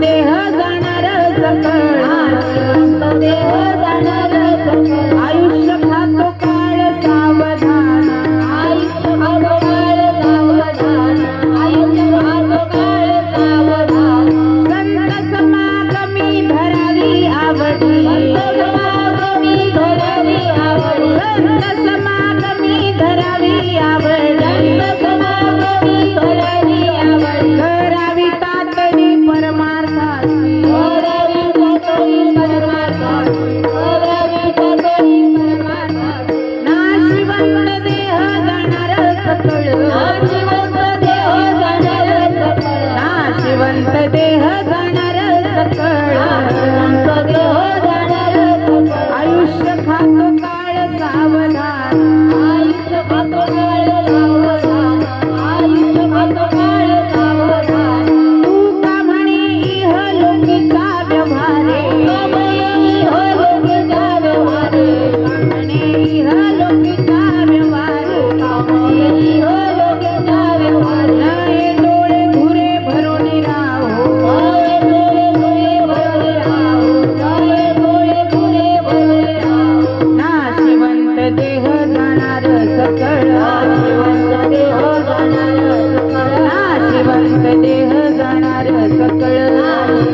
देह जाणार सकळ देह जाणार सकळ आयुष्य खातो काळ सावधान आयुष्य खातो काळ सावधान आयुष्य खातो काळ सावधान संत समागमी धरावी आवडी संत समागमी धरावी आवडी संत समागमी धरावी आवडी संत समागमी धरावी आवडी करावी तातडी परमार्थाची करावी तातडी परमार्थाची करावी तातडी परमार्थाची नाशिवंत देह जाणार सकळ नाशिवंत देह जाणार सकळ नाशिवंत देह जाणार सकळ नाशिवंत देह जाणार सकळ आयुष्य खातो काळ सावधान आयुष्य खातो काळ सावधान आयुष्य खातो काळ सावधान तू का म्हणे इह लोकीचा व्यवहारे इह लोकीचा व्यवहारे म्हणे इह लोकीचा व्यवहारे इह लोकीचा व्यवहारे नये डोळे घुरे भरून राहो नये डोळे घुरे भरून राहो नये डोळे घुरे भरून राहो नाशिवंत देह जाणार सकळ नाशिवंत देह जाणार सकळ नाशिवंत देह जाणार सकळ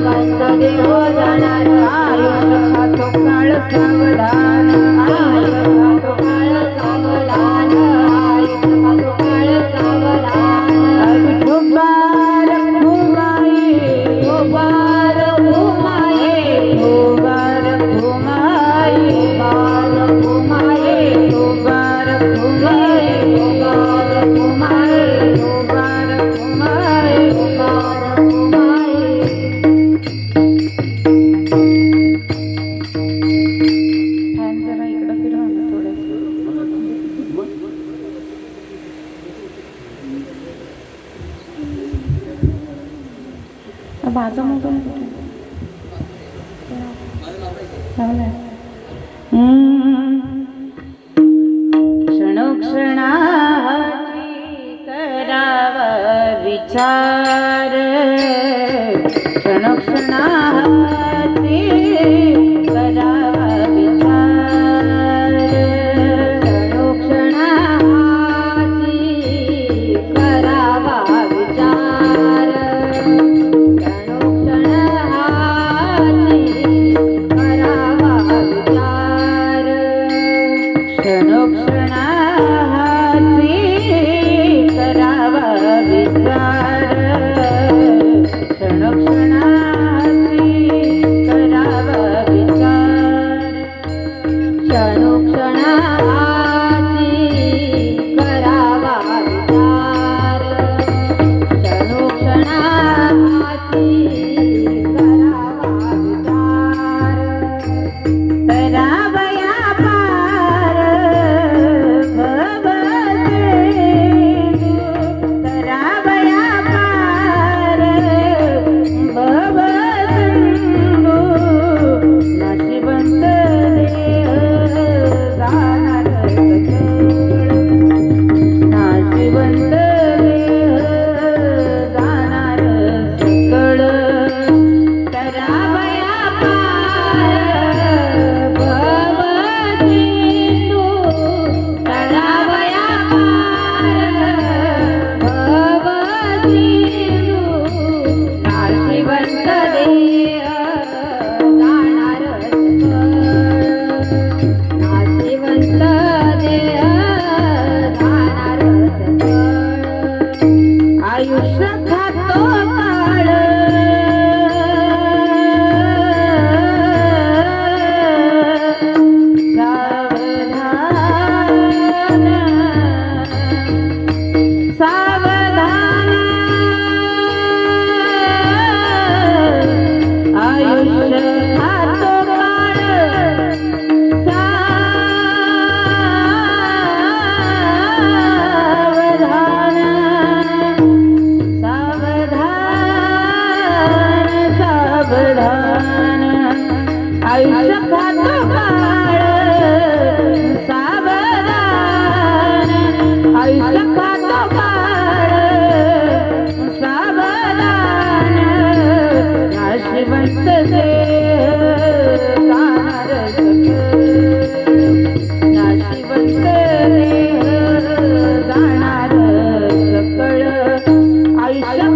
नाशिवंत देह जाणार आयुष्य खातो काळ सावधान आयुष्य खातो काळ सावधान आयुष्य खातो काळ सावधान ठोबार घुमाये ठोबार घुमाये ठोबार घुमाये ठोबार घुमाये ठोबार घुमाये ठोबार घुमाये ठोबार घुमाये ठोबार घुमाये फॅन जरा इकडं फिरवा ना थोडंसं माझा मोबाईल कुठे लावलाय क्षणोक्षणाची करावा विचार क्षणोक्षणाची करावा विचार क्षणोक्षणाची करावा विचार क्षणोक्षणाची करावा विचार क्षणोक्षणाची करावा विचार क्षणोक्षणाची करावा विचार क्षणोक्षणाची करावा विचार करावया पार भवसिंधू करावया पार भवसिंधू नाशिवंत देह जाणार सकळ नाशिवंत देह जाणार सकळ करावया पार भवसिंधू करावया पार भवसिंधू नाशिवंत देह जाणार सकळ नाशिवंत देह जाणार सकळ आयुष्य खातो काळ सावधान सावधान आयुष्य खातो काळ सावधान सावधान सावधान आयुष्य खातो काळ सावधान आयुष्य खातो काळ सावधान नाशिवंत देह जाणार नाशिवंत देह जाणार सकळ आयुष्य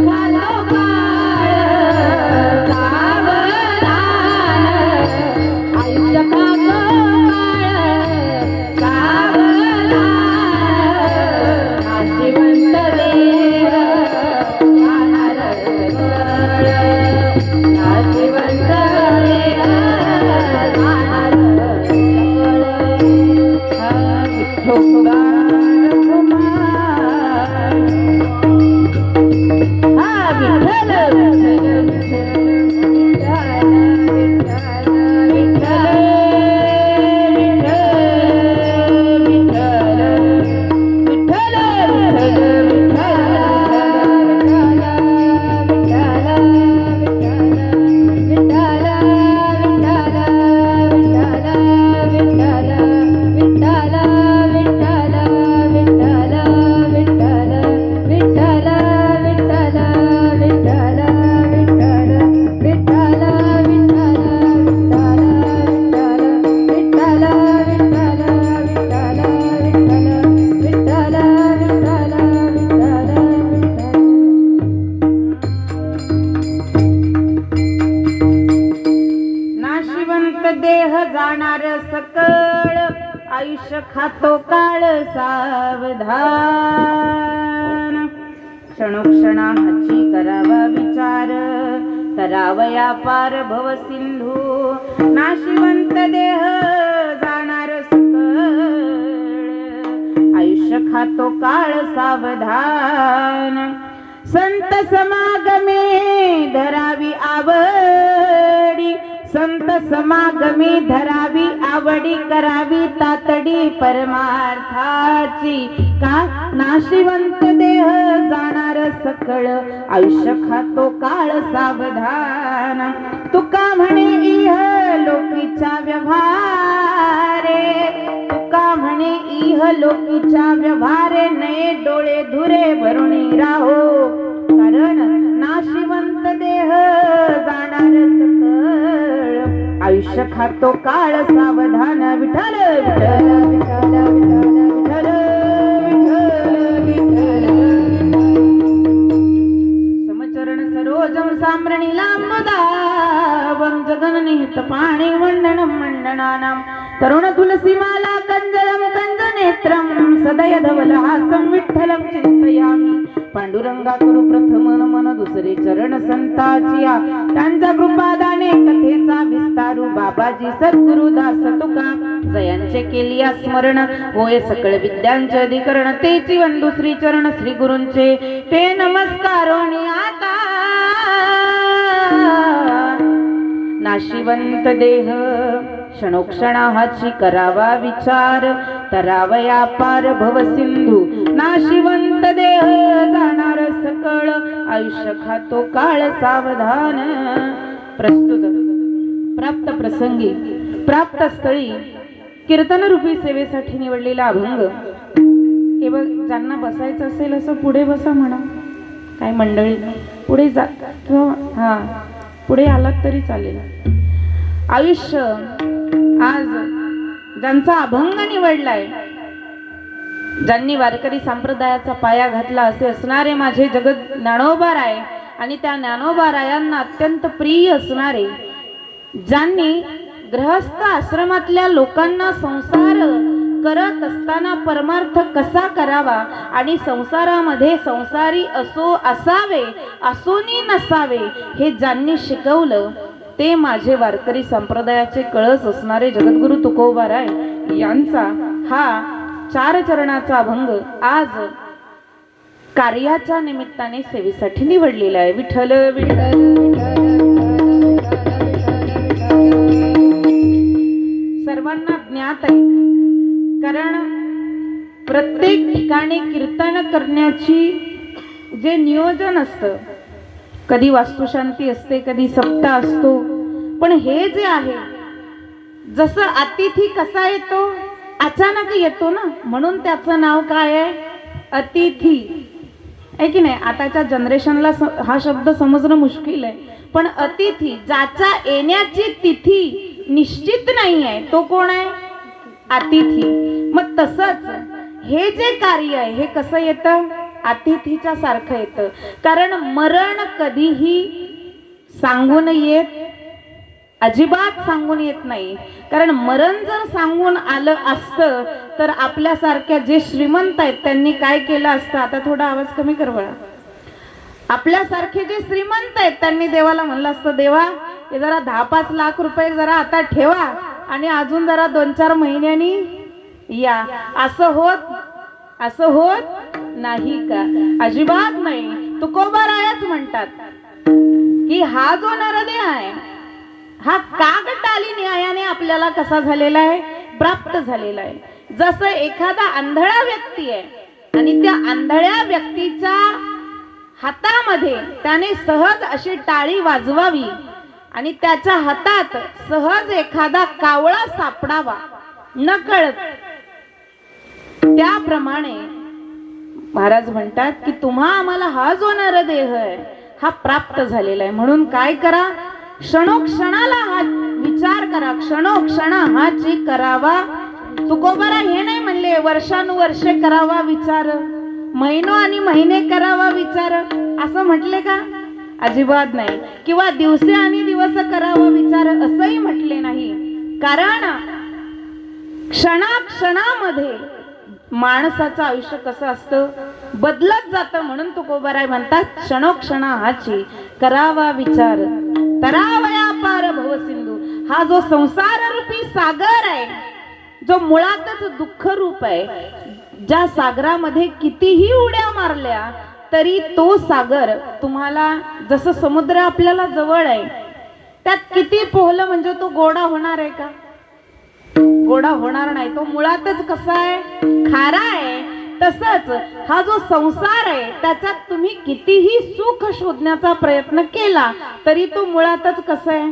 देह जाणार सकळ आयुष्य खातो काळ सावधान क्षणोक्षणाची करावा विचार तरावया पार भव सिंधू नाशिवंत देह जाणार सकळ आयुष्य खातो काळ सावधान संत समागमे धरावी आवडी संत समागमी धरावी आवडी करावी तातडी परमार्थाची का नाशिवंत देह जाणार सकळ आयुष्य खातो काळ सावधान तुका म्हणे इह लोकीच्या व्यवहारे तुका म्हणे इह लोकीच्या व्यवहारे नये डोळे धुरे भरून राहो कारण नाशिवंत देह जाणार सकळ आयुष्य खातो काळ सावधान विठ्ठल विठ्ठल विठ्ठल विठ्ठल विठ्ठल समचरण सरोजम साम्रणीला मुदावं जगन्निहित पाणी वंदनं मंडनानां तरुण तुलसी माला कंजरं कंजनेत्रं सदय धवलहासं विठ्ठलं चिंतयामि पांडुरंगा करू प्रथम मन दुसरे चरण संताचिया त्यांचा कृपादाने कथेचा विस्तारू बाबाजी सद्गुरु दास तुका जयांचे केलिया स्मरण होय सकळ विद्यांचे अधिकरण तेची वंदू श्री चरण श्री गुरूंचे ते नमस्कारोनी आता नाशिवंत देह क्षणोक्षणाची करावा विचार तरावया पार भव सिंधू नाशिवंत देह जाणार सकळ आयुष्य खातो काळ सावधान प्रस्तुत प्राप्त प्रसंगी प्राप्त स्थळी कीर्तन रूपी सेवेसाठी निवडलेला अभंग हे बघ ज्यांना बसायचं असेल असं पुढे बसा म्हणा काय मंडळी पुढे जा किंवा हा पुढे आलात तरी चालेल आयुष्य आज ज्यांचा अभंग निवडलाय ज्यांनी वारकरी संप्रदायाचा पाया घातला असे असणारे माझे जगत ज्ञानोबाराय आणि त्या ज्ञानोबारायांना अत्यंत प्रिय असणारे ज्यांनी गृहस्थ आश्रमातल्या लोकांना संसार करत असताना परमार्थ कसा करावा आणि संसारामध्ये संसारी असो असावे असोनी नसावे हे ज्यांनी शिकवलं ते माझे वारकरी संप्रदायाचे कळस असणारे जगद्गुरु तुकोबाराय यांचा हा 4 चरणाचा अभंग आज कार्याच्या निमित्ताने सेवेसाठी निवडलेला आहे विठ्ठल विठ्ठल सर्वांना ज्ञात आहे कारण प्रत्येक ठिकाणी कीर्तन करण्याची जे नियोजन असतं कधी वास्तुशांती असते कधी सप्ताह असतो पण हे जे आहे जसं अतिथी कसा येतो अचानक येतो ना म्हणून त्याचं नाव काय आहे अतिथी आहे की नाही आताच्या जनरेशनला हा शब्द समजणं मुश्किल आहे पण अतिथी ज्याच्या येण्याची तिथी निश्चित नाही आहे तो कोण आहे? अतिथी. मग तसंच हे जे कार्य आहे हे कसं येतं? अतिथीच्या सारखं येतं. कारण मरण कधीही सांगून येत, अजिबात सांगून येत नाही. कारण मरण जर सांगून आलं असतं तर आपल्यासारख्या जे श्रीमंत आहेत त्यांनी काय केलं असतं? आता थोडा आवाज कमी कर बळा. आपल्यासारखे जे श्रीमंत आहेत त्यांनी देवाला म्हणलं असतं, देवा हे जरा 10-5 लाख रुपये जरा आता ठेवा आणि अजून जरा 2-4 महिन्यांनी या. असं होत नाही का? अजिबात नाही. तुकोबारायच म्हणतात की हा जो नरदेह आहे हा कागटाली न्यायाने आपल्याला कसा झालेला आहे? प्राप्त झालेला आहे. जसं एखादा आंधळा व्यक्ती आहे आणि त्या आंधळ्या व्यक्तीच्या हातामध्ये त्याने सहज अशी टाळी वाजवावी आणि त्याच्या हातात सहज एखादा कावळा सापडावा नकळत, त्याप्रमाणे महाराज म्हणतात की तुम्हा आम्हाला हा जो नरदेह आहे हा प्राप्त झालेला आहे. म्हणून काय करा? क्षणोक्षणाला हा विचार करा. क्षणोक्षणा हाची करावा. तुकोबारा हे नाही म्हणले वर्षानुवर्षे करावा विचार, महिनो आणि महिने करावा विचार, असं म्हटले का? अजिबात नाही. किंवा दिवसे आणि दिवस करावा विचार असंही म्हटले नाही. कारण क्षणाक्षणामध्ये माणसाचं आयुष्य कसं असतं? बदलत जातं. म्हणून तुकोबाराय म्हणतात क्षणोक्षणा हाची करावा विचार, तरावया पार भवसिंधू. हा जो संसार रूपी सागर आहे, जो मुळातच दुःख रूप आहे, ज्या सागरामध्ये कितीही उड्या मारल्या तरी तो सागर तुम्हाला, जसं समुद्र आपल्याला जवळ आहे त्यात किती पोहलं म्हणजे तो गोडा होणार आहे का? गोडा होणार नाही. तो मुळातच कसा आहे? खारा आहे. तसंच हा जो संसार आहे त्याच्यात तुम्ही कितीही सुख शोधण्याचा प्रयत्न केला तरी तो मुळातच कसा आहे?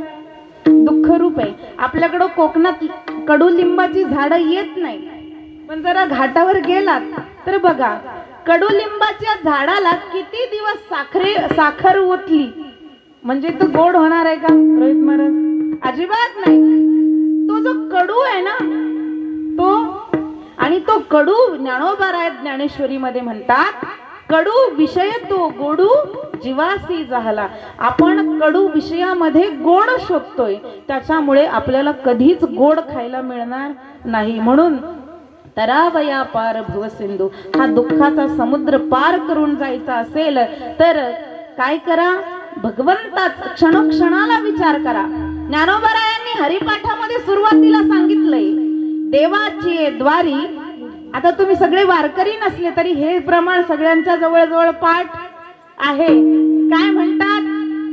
दुःख रूप आहे. आपल्याकडं कोकणात कडुलिंबाची झाडं येत नाही, पण जरा घाटावर गेलात तर बघा कडुलिंबाच्या झाडाला किती दिवस साखर ओतली म्हणजे तो गोड होणार आहे का रोहित महाराज? अजिबात नाही. तो जो कडू आहे ना तो, आणि तो कडू ज्ञानोबाराय ज्ञानेश्वरी मध्ये म्हणतात कडू विषय तो गोडू जीवासी झाला. आपण कडू विषयामध्ये गोड शोधतोय, त्याच्यामुळे आपल्याला कधीच गोड खायला मिळणार नाही. म्हणून तरावया पार भवसिंधू, हा दुःखाचा समुद्र पार करून जायचा असेल तर काय करा? भगवंताच क्षणोक्षणाला विचार करा. ज्ञानोबारायांनी हरिपाठामध्ये सुरुवातीला सांगितलंय देवाची द्वारी. आता तुम्ही सगळे वारकरी नसले तरी हे प्रमाण सगळ्यांच्या जवळ पाठ आहे. काय म्हणतात?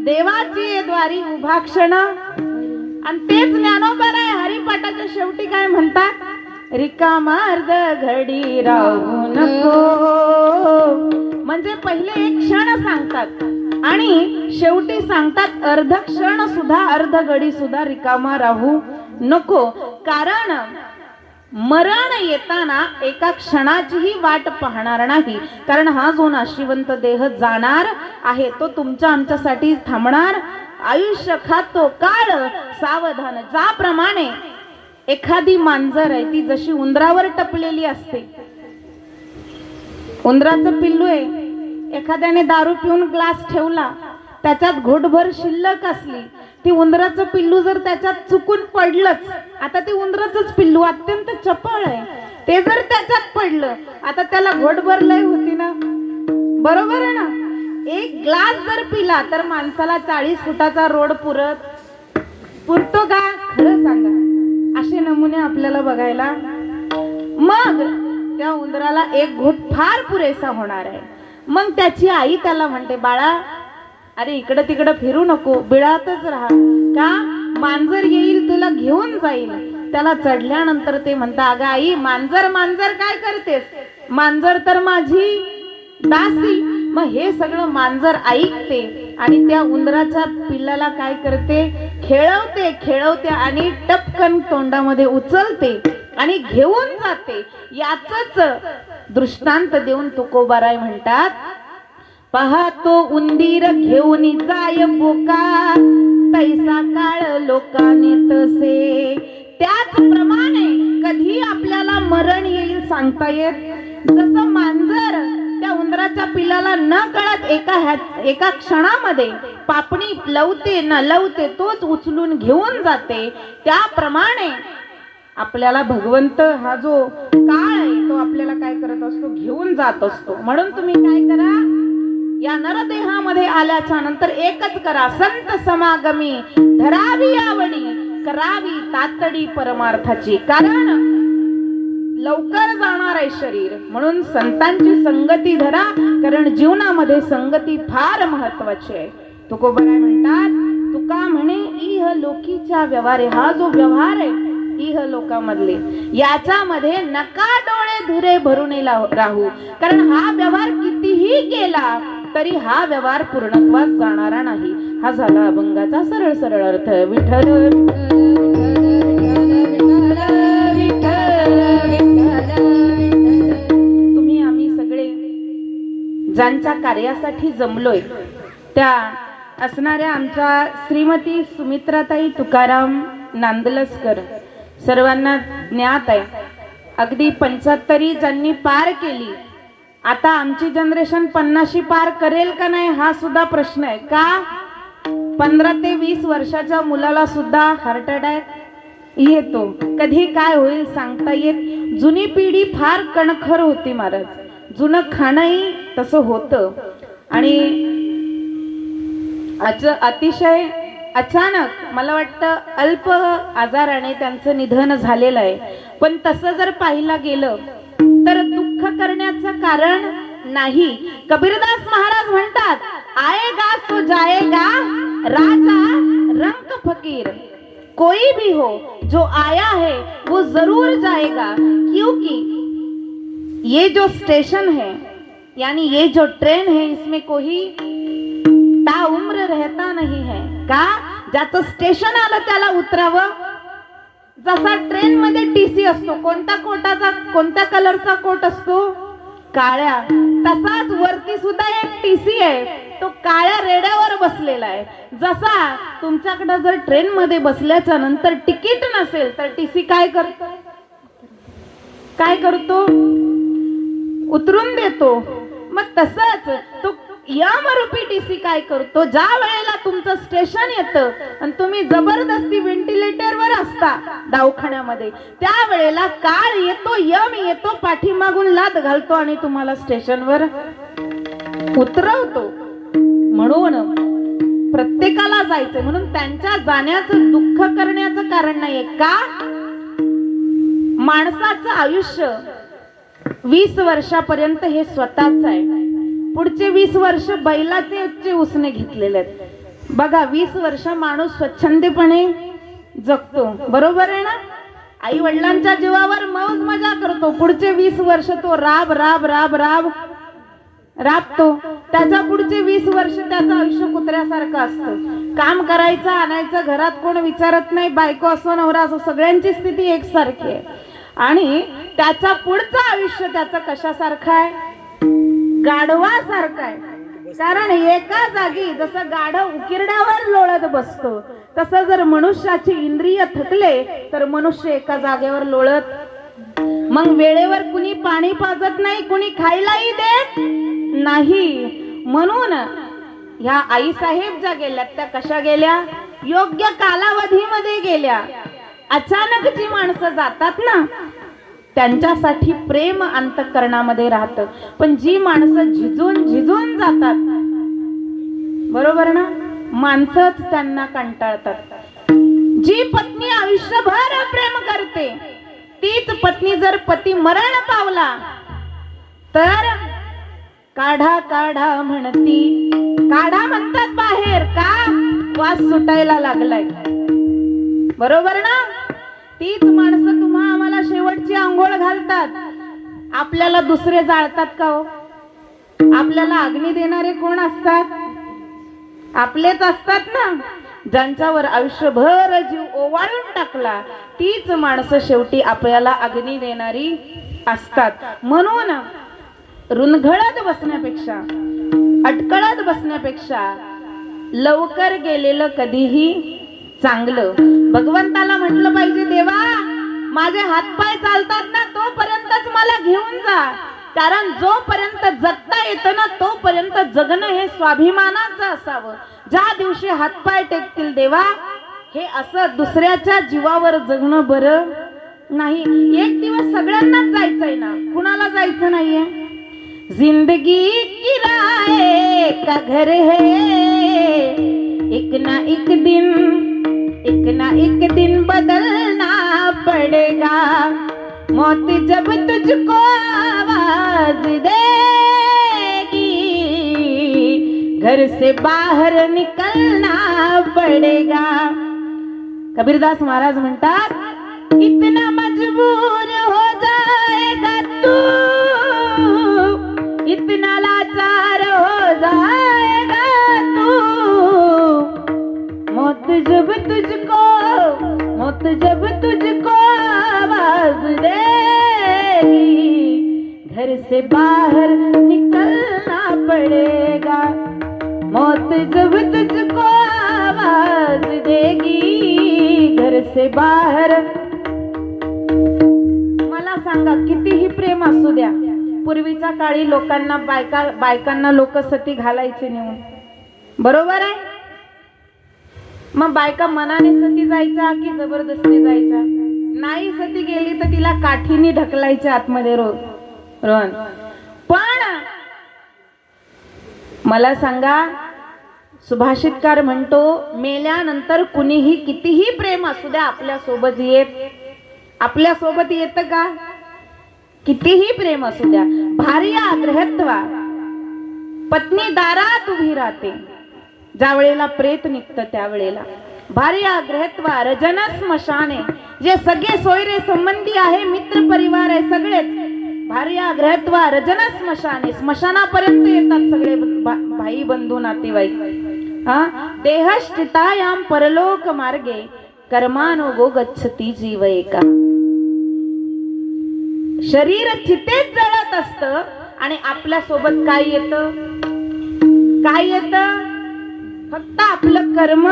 देवाची द्वारी उभा क्षण. आणि तेच ज्ञानोबाराय हरिपाठाच्या शेवटी काय म्हणतात? रिकामार्ध घडी राहू नको. म्हणजे पहिले एक क्षण सांगतात आणि शेवटी सांगतात अर्ध क्षण सुद्धा, अर्ध घडी सुद्धा रिकामा राहू नको. कारण मरण येताना एका क्षणाचीही वाट पाहणार नाही. कारण हा जो नाशिवंत देह जाणार आहे तो तुमच्या आमच्यासाठी थांबणार. आयुष्य खातो काळ सावधान. ज्याप्रमाणे एखादी मांजर आहे ती जशी उंदरावर टपलेली असते, उंदराचं पिल्लू आहे, एखाद्याने दारू पिऊन ग्लास ठेवला त्याच्यात घोटभर शिल्लक असली, ती उंदराचं पिल्लू जर त्याच्यात चुकून पडलंच, आता ते उंदराचंच पिल्लू अत्यंत चपळ आहे, ते जर त्याच्यात पडलं आता त्याला घोटभर लय होती ना, बरोबर आहे ना. एक ग्लास जर पिला तर माणसाला 40 फुटाचा रोड पुरतो का? खरं सांगा. असे नमुने आपल्याला बघायला. मग त्या उंदराला एक घोट फार पुरेसा होणार आहे. मग त्याची आई त्याला म्हणते, बाळा अरे इकडं तिकडं फिरू नको, बिळातच राहा. का? मांजर येईल तुला घेऊन जाईल. त्याला चढल्यानंतर ते म्हणता, अगं आई मांजर मांजर काय करतेस? मांजर तर माझी दासी. मग हे सगळं मांजर ऐकते आणि त्या उंदराच्या पिल्लाला काय करते? खेळवते आणि टपकन तोंडामध्ये उचलते आणि घेऊन जाते. याचच दृष्टांत देऊन तुकोबाराय म्हणतात, पाहतो उंदीर घेऊन जाय बोका, तैसा काळ लोकांनी तसे. त्याचप्रमाणे कधी आपल्याला मरण येईल सांगता येत. जसं मांजर त्या उंदराच्या पिल्लाला न कळत एका क्षणामध्ये पापणी लवते न लवते तोच उचलून घेऊन जाते, त्याप्रमाणे आपल्याला भगवंत हा जो काळ आहे तो आपल्याला काय करत असतो, घेऊन जात असतो. म्हणून तुम्ही काय करा, या नरदेहामध्ये आल्याच्या नंतर एकच करा, संत समागमी धरावी आवडी, करावी तातडी परमार्थाची. कारण लवकर जाणार आहे शरीर, म्हणून संतांची संगती धरा, कारण जीवनामध्ये संगती फार महत्वाची आहे. तुकोबाराय म्हणतात, तुका म्हणे इह लोकीच्या व्यवहार, हा जो व्यवहार आहे इह लोकामधले, याच्यामध्ये नका डोळे धुरे भरून राहू. कारण हा व्यवहार कितीही केला तरी हा व्यवहार पूर्णत्वास जाणारा नाही. हा झाला अभंगाचा सरळ सरळ अर्थ. विठ्ठल तुम्ही आम्ही सगळे ज्यांच्या कार्यासाठी जमलोय त्या असणाऱ्या आमच्या श्रीमती सुमित्राताई तुकाराम नांदलस्कर सर्वांना ज्ञात आहे. अगदी 75 ज्यांनी पार केली, आता आमची जनरेशन 50 पार करेल का नाही हा सुद्धा प्रश्न आहे. का 15 ते 20 वर्षाच्या मुलाला सुद्धा हार्ट अटॅक येतो. कधी काय होईल सांगता येत. जुनी पिढी फार कणखर होती महाराज, जुनं खाणंही तसं होतं. आणि अतिशय अचानक मला वाटतं अल्प आजाराने त्यांचं निधन झालेलं आहे. पण तसं जर पाहिला गेलं तर दुःख करण्याचं कारण नाही. कबीरदास महाराज म्हणतात, आएगा सो जाएगा राजा रंक फकीर, कोई भी हो जो आया है वो जरूर जाएगा, क्योंकि ये जो स्टेशन है यानी ये जो ट्रेन है इसमें कोई ताउम्र रहता नहीं है. का ज्याचं स्टेशन आलं त्याला उतरावं. जसा ट्रेन मध्ये टीसी असतो, कोणत्या कोटाचा कोणत्या कलरचा कोट असतो, काळ्या, तसाच वरती सुद्धा एक टीसी आहे, तो काळ्या रेड्यावर बसलेला आहे. जसा तुमच्याकडे जर ट्रेन मध्ये बसल्याच्या नंतर तिकीट नसेल तर टीसी काय करतो, उतरून देतो. मग तसंच तो यमरूपी टीसी काय करतो, ज्या वेळेला तुमचं स्टेशन येतं आणि तुम्ही जबरदस्ती व्हेंटिलेटरवर असता दवाखान्यामध्ये, त्या वेळेला काळ येतो, यम येतो, पाठीमागून लाद घालतो आणि तुम्हाला स्टेशनवर उतरवतो. म्हणून प्रत्येकाला जायचं, म्हणून त्यांच्या जाण्याचं दुःख करण्याचं कारण नाहीये. का माणसाचं आयुष्य 20 वर्षापर्यंत हे स्वतःच आहे. पुढचे 20 वर्ष बैलाचे उसने घेतलेले आहेत. बघा 20 वर्ष माणूस स्वच्छंदीपणे जगतो, बरोबर आहे ना. आई वडिलांच्या जीवावर मौज मजा करतो. पुढचे 20 वर्ष तो राब राब राब राब राबतो. त्याच्या पुढचे 20 वर्ष त्याचं आयुष्य कुत्र्यासारखं असतं. काम करायचं, आणायचं, घरात कोण विचारत नाही, बायको असो नवरा असो सगळ्यांची स्थिती एकसारखी आहे. आणि त्याच्या पुढचं आयुष्य त्याचं कशासारखं आहे, गाढवासारखं आहे. कारण एका जागी जसं गाढव उकिरड्यावर लोळत बसतो, तसं जर मनुष्याची इंद्रिय थकले तर मनुष्य एका जागेवर लोळत, मग वेळेवर कुणी पाणी पाजत नाही, कुणी खायलाही देत नाही. म्हणून ह्या आई साहेब ज्या गेल्या त्या कशा गेल्या, योग्य कालावधीमध्ये गेल्या. अचानक जी माणसं जातात ना त्यांच्यासाठी प्रेम अंतःकरणामध्ये राहतं, पण जी माणसं झिजून जातात, बरोबर ना, माणसंच त्यांना कंटाळतात. जी पत्नी आयुष्यभर प्रेम करते तीच पत्नी जर पती मरण पावला तर काढा काढा म्हणती. काढा म्हणतात बाहेर, का वास सुटायला लागलाय, बरोबर ना. तीच माणसं तुम्हा आम्हाला शेवटची आंघोळ घालतात, आपल्याला दुसरे जाळतात का हो. आपल्याला अग्नी देणारे कोण असतात, आपलेच असतात ना. ज्यांच्यावर आयुष्यभर जीव ओवाळून टाकला तीच माणसं शेवटी आपल्याला अग्नी देणारी असतात. म्हणून रुणघळत बसण्यापेक्षा अटकळत बसण्यापेक्षा लवकर गेलेलं कधीही चांगलं. भगवंताला म्हटलं पाहिजे, देवा माझे हातपाय चालतात ना तोपर्यंतच मला घेऊन जा, कारण जोपर्यंत जगता येतं ना तोपर्यंत जगणं हे स्वाभिमानाचं असावं. ज्या दिवशी हातपाय टेकतील देवा, हे असं दुसऱ्याच्या जीवावर जगणं बरं नाही. एक दिवस सगळ्यांनाच जायचंय ना, कुणाला जायचं नाहीये? जिंदगी किराए का घर है, एक ना एक दिन बदलना पड़ेगा. मौत जब तुझको आवाज देगी, घर से बाहर निकलना पड़ेगा. कबीरदास महाराज म्हणतात, इतना मजबूर हो जाएगा तू, इतना लाचार हो जाएगा तू, मौत जब तुझको आवाज देगी, घर से बाहर निकलना पड़ेगा. मौत जब तुझको आवाज देगी, घर से बाहर. मला सांगा, कितीही प्रेम असू द्या, पूर्वीच्या काळी लोकांना बायकांना लोक सती घालायचे नेऊन, बरोबर आहे? मग बायका मनाने सती जायच्या की जबरदस्ती जायच्या? नाही सती गेली तर तिला काठीने ढकलायच्या आतमध्ये रोहन. पण मला सांगा, सुभाषितकार म्हणतो, मेल्यानंतर कुणीही कितीही प्रेम असू द्या आपल्या सोबत येतं का? कितीही प्रेम असू द्या. भार्या गृहत्वा, पत्नी दारात उभी राहते ज्या वेळेला प्रेत निघतं त्यावेळेला. भार्या गृहत्वा रजन स्मशाने, जे सगळे सोयरे संबंधी आहे, मित्र परिवार आहे, सगळेच भार्या गृहत्वा रजन स्मशाने, स्मशानापर्यंत येतात सगळे भाई बंधू नातेवाईक. देहश्चितायाम परलोक मार्गे, कर्मानुगो गच्छति जीव एका. शरीर चितेत जळत असतं आणि आपल्या सोबत काय येतं? फक्त आपलं कर्म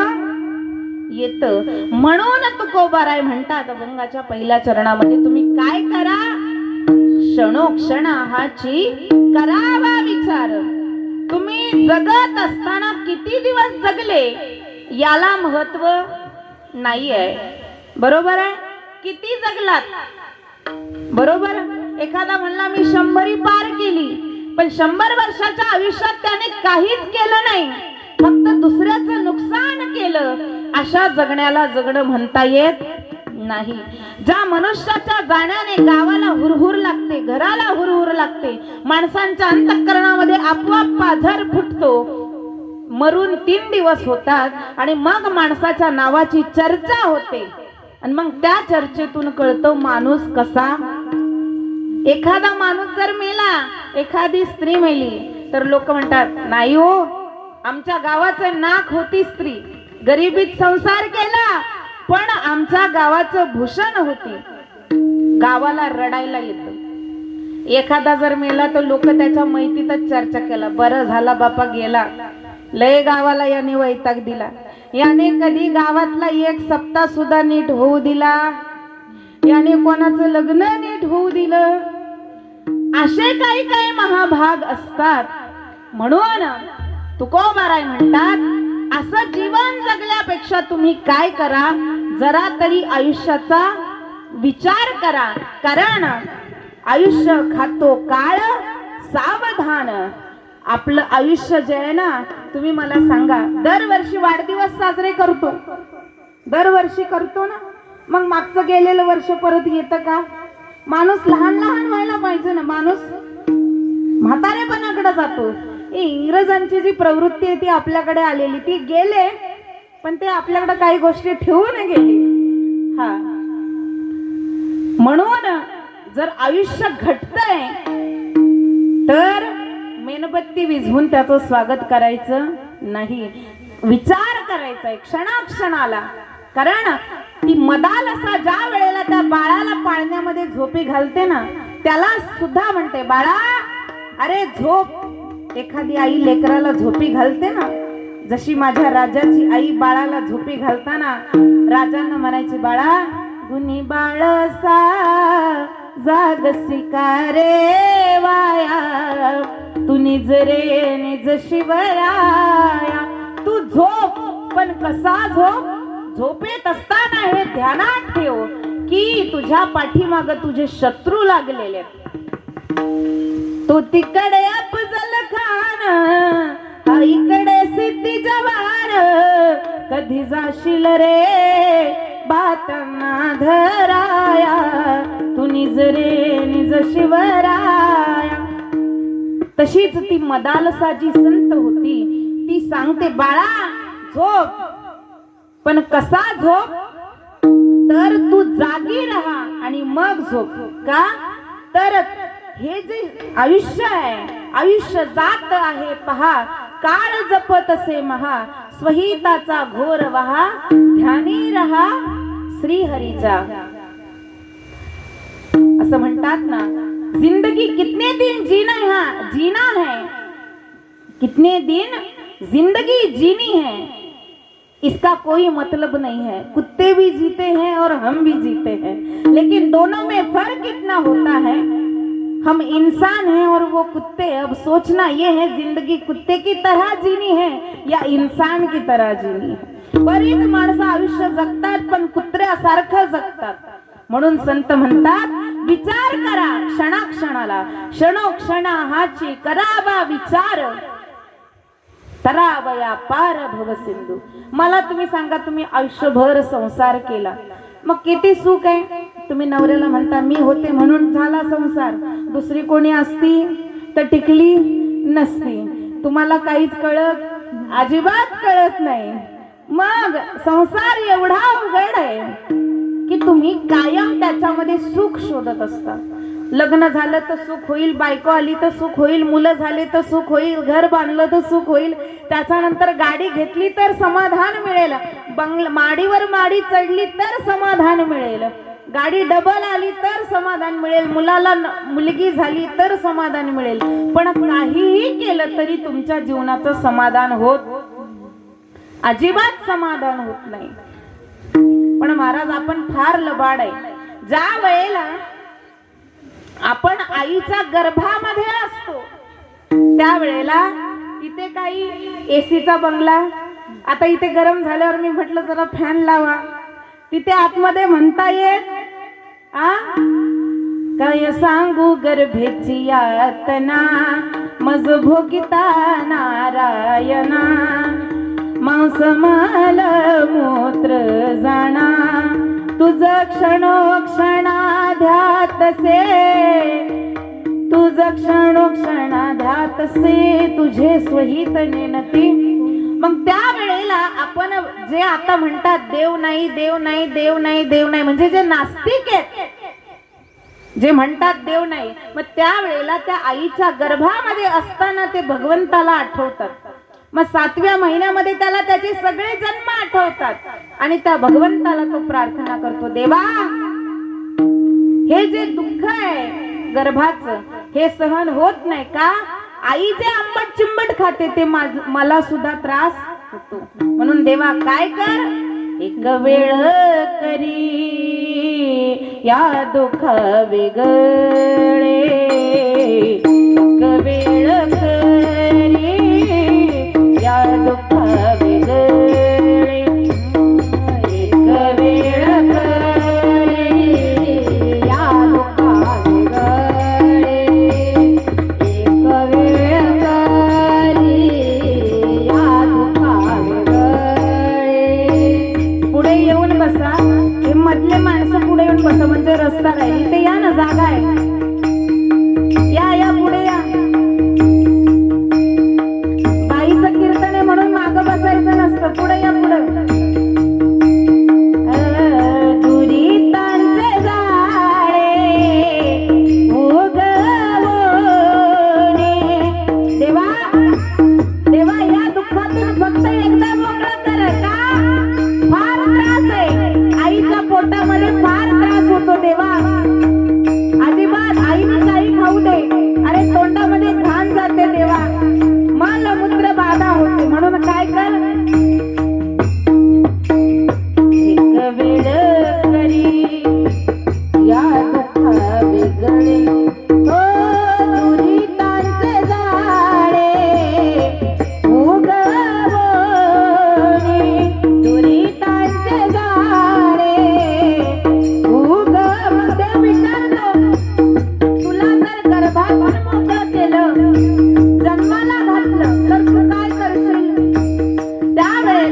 येतं. म्हणून तुकोबाराय म्हणतात अभंगाच्या पहिल्या चरणामध्ये, तुम्ही काय करा? क्षणोक्षणाची करावा विचार. तुम्ही जगत असताना किती दिवस जगले याला महत्व नाहीये, बरोबर आहे? किती जगलात, बरोबर? एखादा म्हणला मी 100 पार केली, पण 100 वर्षाच्या आयुष्यात त्याने काहीच केलं नाही, फक्त दुसऱ्याचं नुकसान केलं, अशा जगण्याला जगणं म्हणता येत नाही. ज्या मनुष्याच्या जाण्याने गावाला हुरहुर लागते, घराला हुरहुर लागते, माणसांच्या अंतःकरणामध्ये आपोआप पाझर फुटतो, मरून 3 दिवस होतात आणि मग माणसाच्या नावाची चर्चा होते आणि मग त्या चर्चेतून कळतो माणूस कसा. एखादा माणूस जर मेला, एखादी स्त्री मेली, तर लोक म्हणतात, नाही हो, आमच्या गावाचं नाक होती स्त्री, गरिबीत संसार केला, पण आमच्या गावाचं भूषण होती. गावाला रडायला येतं. एखादा जर मेला तर लोक त्याच्या मैतीतच चर्चा केला, बरं झाला बापा गेला, लय गावाला याने वैताग दिला, याने कधी गावातला एक सप्ताह सुद्धा नीट होऊ दिला, याने कोणाचं लग्न नीट होऊ दिलं. असे काही काही महाभाग असतात. म्हणून तुकोबाराय म्हणतात, असं जीवन जगल्यापेक्षा तुम्ही काय करा, जरा तरी आयुष्याचा विचार करा. कारण आयुष्य खातो काळ सावधान. आपलं आयुष्य जे आहे ना, तुम्ही मला सांगा, दरवर्षी वाढदिवस साजरे करतो, दरवर्षी करतो ना, मग मागचं गेलेलं वर्ष परत येतं का? माणूस लहान लहान व्हायला पाहिजे ना, माणूस म्हातारेपणाकडे जातो. इंग्रजांची जी प्रवृत्ती आहे ती आपल्याकडे आलेली, ती गेले, पण ते आपल्याकडे काही गोष्टी ठेवून गेली. म्हणून जर आयुष्य घटतंय तर मेणबत्ती विझवून त्याचं स्वागत करायचं नाही, विचार करायचा क्षणाक्षणाला. कारण ती मदाल असा ज्या वेळेला त्या बाळाला पाळण्यामध्ये झोपी घालते ना, त्याला सुद्धा म्हणते, बाळा अरे झोप, एखादी आई लेकराला झोपी घालते ना, जशी माझ्या राजाची आई बाळाला झोपी घालताना राजांना म्हणायची, बाळा गुणी बाळसा जाग सिकारे वाया, तू निज रे निज शिवराया. तू झोप, पण कसा झोप? झोपेत असताना हे ध्यानात ठेव की तुझ्या पाठीमाग तुझे शत्रू लागलेले. तो तिकडे अफजल खान, हा इकडे सिद्धी जवान, कधी जाशील रे बातना धराया, तू निज रे निज शिवराया. तशीच ती मदालसाची संत होती, ती सांगते, बाळा झोप, पण कसा झोप? तर तू जागी राहा आणि मग झोप. का? तर हे जे आयुष्य आहे, आयुष्य जात आहे पहा, काळ जपत असे महा, स्वहिताचा घोर वहा, ध्यानी रहा श्रीहरीचा. असं म्हणतात ना, जिंदगी कितने दिन जीना है, कितने दिन जिंदगी जीनी है, इसका कोई मतलब नहीं है. कुत्ते भी जीते हैं और हम भी जीते हैं, लेकिन दोनों में फर्क इतना होता है, हम इंसान हैं और वो कुत्ते. अब सोचना ये है, जिंदगी कुत्ते की तरह जीनी है या इंसान की तरह जीनी है. बरीच माणसं आयुष्य जगतात पण कुत्र्यासारखं जगतात. म्हणून संत म्हणतात, विचार करा क्षणाक्षणाला, क्षणोक्षणा हाची करावा विचार, तरावया पार भव सिंधू. मला तुम्ही सांगा, तुम्ही आयुष्यभर संसार केला, मग किती सुख आहे. तुम्ही नवऱ्याला म्हणता मी होते म्हणून झाला संसार, दुसरी कोणी असती तर टिकली नसती. तुम्हाला काहीच कळत, अजिबात कळत नाही. मग संसार एवढा अवघड आहे की तुम्ही कायम त्याच्यामध्ये सुख शोधत असता. लग्न झालं तर सुख होईल, बायको आली तर सुख होईल, मुलं झाले तर सुख होईल, घर बांधलं तर सुख होईल, त्याच्यानंतर गाडी घेतली तर समाधान मिळेल, माडीवर माडी चढली तर समाधान मिळेल, गाडी डबल आली तर समाधान मिळेल, मुलाला मुलगी झाली तर समाधान मिळेल. पण काहीही केलं तरी तुमच्या जीवनाचं समाधान अजिबात समाधान होत नाही. पण महाराज, आपण फार लबाड आहे. ज्या वेळेला आपण आईच्या गर्भामध्ये असतो त्यावेळेला इथे काही एसीचा बंगला, आता इथे गरम झाल्यावर मी म्हटलं जरा फॅन लावा, तिथे आतमध्ये म्हणता येत काय सांगू गर्भेची यातना, मज भोगिता नारायणा, मांस माल मूत्र जाणा, तुझ क्षणोक्षणाध्यातसे, तुझ क्षणोक्षणाध्यातसे, तुझे स्वहित नेनती. मग त्या वेळेला आपण जे आता म्हणतात देव नाही देव नाही देव नाही देव नाही, म्हणजे जे नास्तिक आहेत, जे म्हणतात देव नाही, मग त्या वेळेला त्या आईच्या गर्भामध्ये असताना ते भगवंताला आठवतात. मग 7व्या महिन्यामध्ये त्याला त्याचे सगळे जन्म आठवतात आणि त्या भगवंताला तो प्रार्थना करतो, देवा हे जे दुःख आहे गर्भाचं हे सहन होत नाही का? आई जे आंबट चिंबट खाते ते मला सुद्धा त्रास होतो, म्हणून देवा काय कर, एक वेळ करी या दुःख वेगळे, एक वेळ करी या दुःख वेगळे, एक वेळ करी या दुःख वेगळे, एक वेळ करी या दुःख वेगळे. पुढे येऊन बसा, हे मधले माणसं पुढे येऊन बसा, म्हणजे रस्ता राहील. इथे या ना, जागा आहे, या या पुढे या. बाईचं कीर्तन आहे म्हणून मागं बसायचं नसतं, पुढे या पुढे. दुरितांचे जाळे उगवणे, देवा देवा या दुःखातून फक्त एकदा मोकळं कर. का? फार त्रास आहे, आईच्या पोटामध्ये फार त्रास होतो देवा. अजिबात आईने काही खाऊ दे, अरे तोंडामध्ये घाण जाते देवा.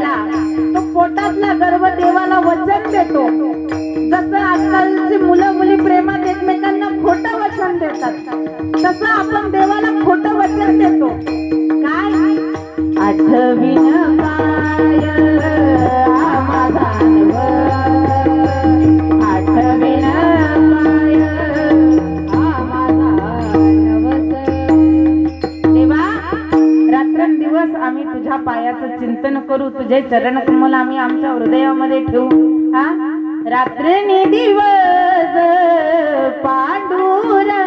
वेळेला तो पोटातला गर्भ देवाला वचन देतो. जसं आजकालची मुलं मुली प्रेमात एकमेकांना खोटं वचन देतात, तसं आपण देवाला खोटं वचन देतो. काय? आठवीन पाय हा माझा नवस, आठवीन पाय हा माझा नवस. देवा, रात्रंदिवस आम्ही तुझ्या पायाचं चिंतन करू, तुझे चरण कमल आम्ही आमच्या हृदयामध्ये ठेवू. हा, रात्रनी दिवस पांडुरंगा,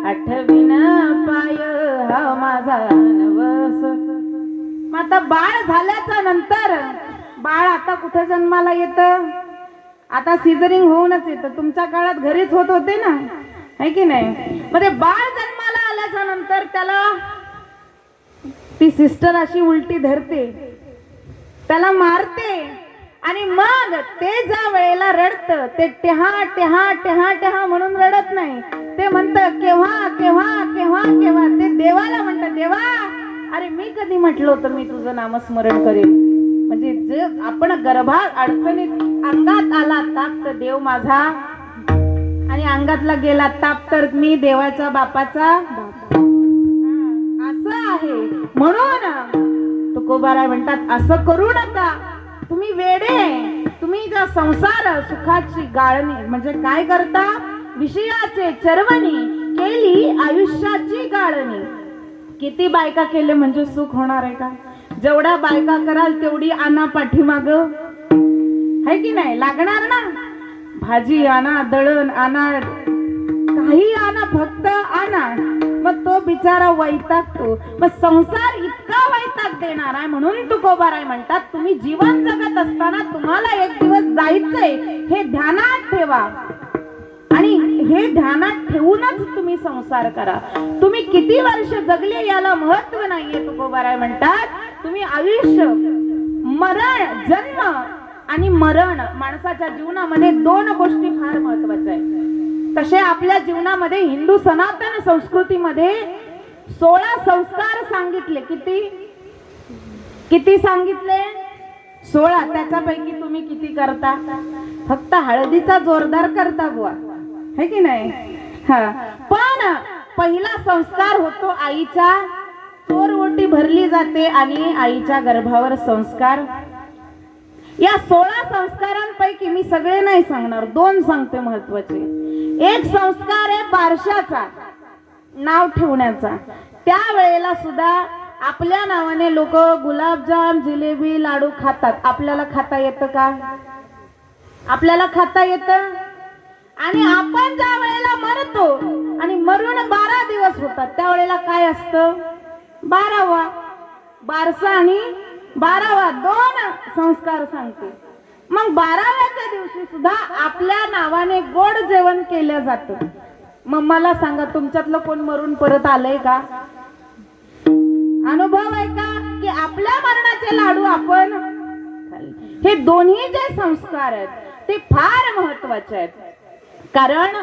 आठवीन पाय हा माझा नवस. मग आता बाळ झाल्याच्या नंतर, बाळ आता कुठे जन्माला येतं? आता सिझरिंग होऊनच येतं. तुमच्या काळात घरीच होत होते ना, है की नाही? मग ते बाळ जन्माला आल्याच्या नंतर त्याला ती सिस्टर अशी उलटी धरते, त्याला मारते, आणि मग ते ज्या वेळेला रडतं ते टेहा टेहा टेहा टेहा म्हणून रडत नाही, ते म्हणतं केव्हा केव्हा केव्हा केव्हा. ते देवाला म्हणतं, देवा अरे मी कधी म्हटलं होतं मी तुझं नामस्मरण करेन? म्हणजे जे आपण गर्भात अडचणीत अंगात आला ताप तर देव माझा, आणि अंगातला गेला ताप तर मी देवाच्या बापाचा असं आहे. म्हणून तुकोबाराय म्हणतात असं करू नका, तुम्ही वेडे. तुम्ही ज्या संसार सुखाची गाळणी म्हणजे काय करता? विषयाचे चरवणी केली आयुष्याची गाळणी. किती बायका केले म्हणजे सुख होणार आहे का? जेवढ्या बायका कराल तेवढी आणा पाठीमाग, है की नाही? लागणार ना. भाजी आणा, दळण आणा, काही आणा, फक्त आणा. मग तो बिचारा वैतागतो. मग संसार इतका वैताग देणार आहे. म्हणून तुकोबाराय म्हणतात तुम्ही जीवन जगत असताना तुम्हाला एक दिवस जायचंय हे ध्यानात ठेवा, आणि हे ध्यानात ठेवूनच तुम्ही संसार करा. तुम्ही किती वर्ष जगले याला महत्व नाहीये. तुकोबाराय म्हणतात तुम्ही आयुष्य, मरण, जन्म आणि मरण, माणसाच्या जीवनामध्ये दोन गोष्टी फार महत्वाच्या आहेत. तसे आपल्या जीवनामध्ये हिंदू सनातन संस्कृतीमध्ये 16 संस्कार सांगितले. किती सांगितले? 16. त्याच्यापैकी तुम्ही किती करता? फक्त हळदीचा जोरदार करता बुवा, है की नाही? हा, पण पहिला संस्कार होतो आईच्या, चोरओटी भरली जाते आणि आईच्या गर्भावर संस्कार. या 16 संस्कारांपैकी मी सगळे नाही सांगणार, 2 सांगते महत्वाचे. एक संस्कार आहे बारशाचा, नाव ठेवण्याचा. त्या वेळेला सुद्धा आपल्या नावाने लोक गुलाबजाम, जिलेबी, लाडू खातात. आपल्याला खाता येतं का? आपल्याला खाता येतं? आणि आपण ज्या वेळेला मरतो आणि मरून 12 दिवस होतात त्यावेळेला काय असतं? 12वा बारसा आणि 12वा 2 संस्कार सांगते. मग 12व्याच्या दिवशी सुद्धा आपल्या नावाने गोड जेवण केलं जातं. मग मला सांगा तुमच्यातलं कोण मरून परत आलंय का? अनुभव आहे का की आपल्या मरणाचे लाडू आपण? हे दोन्ही जे संस्कार आहेत ते फार महत्वाचे आहेत. कारण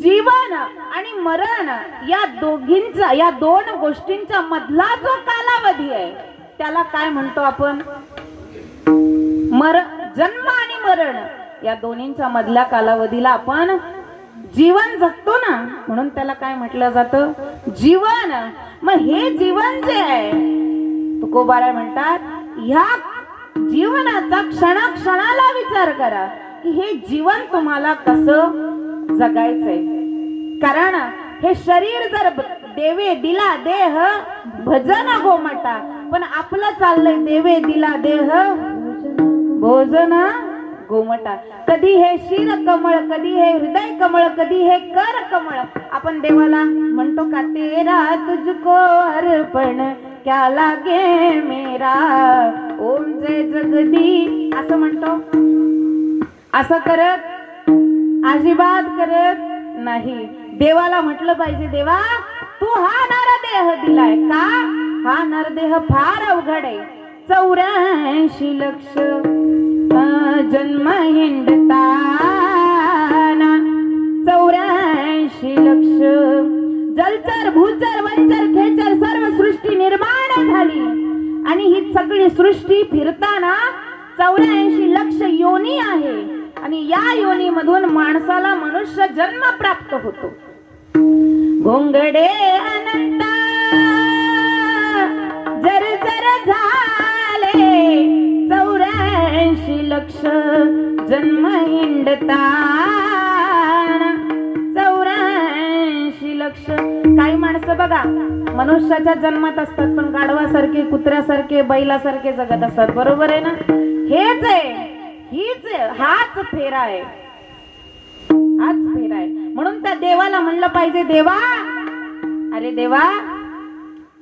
जीवन आणि मरण या दोघींचा, या 2 गोष्टींच्या मधला जो कालावधी आहे त्याला काय म्हणतो आपण? जन्म आणि मरण या दोन्हींच्या मधल्या कालावधीला आपण जीवन जगतो ना, म्हणून त्याला काय म्हटलं जातं? जीवन. मग हे जीवन जे आहे, तुकोबाराय म्हणतात ह्या जीवनाचा क्षणाक्षणाला विचार करा की हे जीवन तुम्हाला कसं जगायचंय. कारण हे शरीर जर देवे दिला देह भजन गोमटा, पण आपलं चाललंय देवे दिला देह भोजन गोमटा. कधी हे शिर कमळ, कधी हे हृदय कमळ, कधी हे कर कमळ. आपण देवाला म्हणतो का तेरा तुझको अर्पण क्या लागे मेरा ओम जय जगदी, असं म्हणतो. असं करत अजिबात करत नाही. देवाला म्हटलं पाहिजे देवा तू हा नरदेह दिलाय का? हा नरदेह फार अवघड आहे. 84 लक्ष जन्म हिंडताना 84 लक्ष जलचर भूचर वंचर खेचर सर्व सृष्टी निर्माण झाली आणि ही सगळी सृष्टी फिरताना 84 लक्ष योनी आहे आणि या योनीमधून माणसाला मनुष्य जन्म प्राप्त होतो. घोंगडे अनंत जर जर झाले 84 लक्ष जन्म हिंडता 84 लक्ष. काही माणसं बघा मनुष्याच्या जन्मात असतात पण गाढवासारखे कुत्र्यासारखे बैलासारखे जगत असतात. बरोबर आहे ना? हेच आहे, हीच हाच फेरा आहे, हाच फेरा आहे. म्हणून त्या देवाला म्हणलं पाहिजे, देवा अरे देवा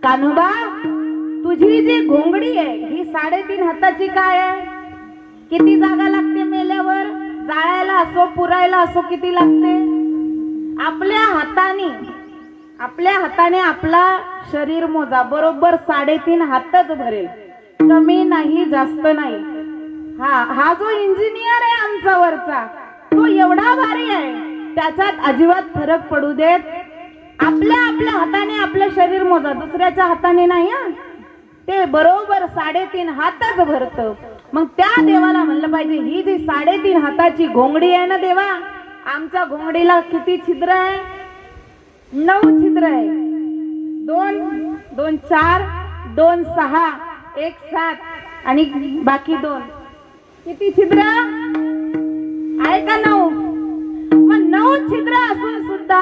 कान्होबा तुझी जी घोंगडी आहे ही 3.5 हाताची काय आहे? किती जागा लागते मेल्यावर? जाळायला असो पुरायला असो किती लागते? आपल्या हाताने आपला शरीर मोजा, बरोबर 3.5 हातच भरेल, कमी नाही जास्त नाही. हा जो इंजिनियर आहे आमचा वरचा तो एवढा भारी आहे, त्याच्यात अजिबात फरक पडू देत. आपल्या हाताने आपलं शरीर मोजा, दुसऱ्याच्या हाताने नाही. ते बरोबर 3.5 हातच भरत. मग त्या देवाला म्हणलं पाहिजे, ही जी 3.5 हाताची घोंगडी आहे ना देवा, आमच्या घोंगडीला किती छिद्र आहे? 9 छिद्र आहे. 2 2 4 2 6 1 7 आणि बाकी 2 किती छिद्र आहे का? 9. मग 9 छिद्र असून सुद्धा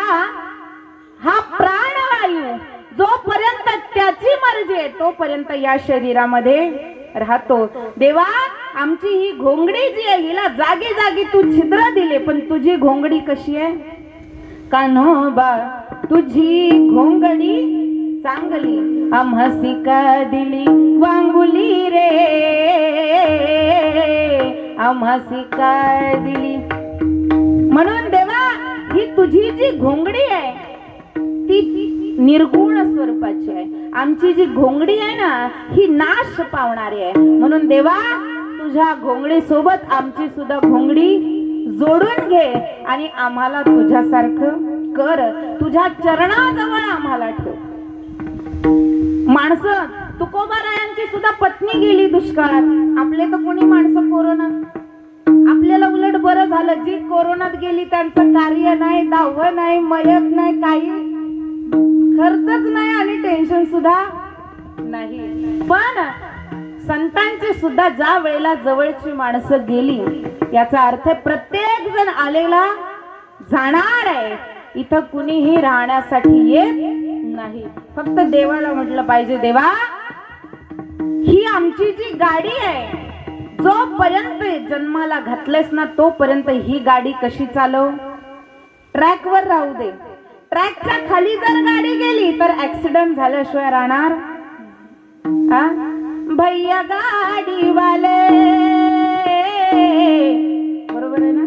हा प्राणवायू जोपर्यंत त्याची मर्जी आहे तोपर्यंत या शरीरामध्ये राहतो. देवा आमची ही घोंगडी जी आहे हिला जागी जागी तू छिद्र दिले, पण तुझी घोंगडी कशी आहे? कान्होबा तुझी घोंगडी चांगली आम्हासी का दिली वांगुली रे, आम्हासी का दिली. म्हणून देवा ही तुझी जी घोंगडी आहे ती निर्गुण स्वरूपाची आहे. आमची जी घोंगडी आहे ना ही नाश पावणारी आहे. म्हणून देवा तुझ्या घोंगडी सोबत आमची सुद्धा घोंगडी जोडून घे आणि आम्हाला तुझ्यासारखं कर, तुझ्या चरणाजवळ आम्हाला ठेव. माणसं तुकोबारायांची सुद्धा पत्नी गेली दुष्काळात, आपले तर कोणी माणसं कोरोनात. आपल्याला उलट बरं झालं, जी कोरोनात गेली त्यांचं कार्य नाही, दहावं नाही, मयत नाही, काही खर्चच नाही आणि टेन्शन सुद्धा नाही. पण संतांची सुद्धा ज्या वेळेला जवळची माणसं गेली याचा अर्थ प्रत्येक जण आलेला जाणार आहे. इथं कुणीही राहण्यासाठी येत नाही. फक्त देवाला म्हटलं पाहिजे, देवा ही आमची जी गाडी आहे जोपर्यंत जन्माला घातलेस ना तोपर्यंत ही गाडी कशी चालव? ट्रॅकवर राहू दे. ट्रॅकच्या खाली जर गाडी गेली तर ऍक्सिडेंट झाल्याशिवाय राहणार? भैया गाडी वाले, बरोबर आहे ना?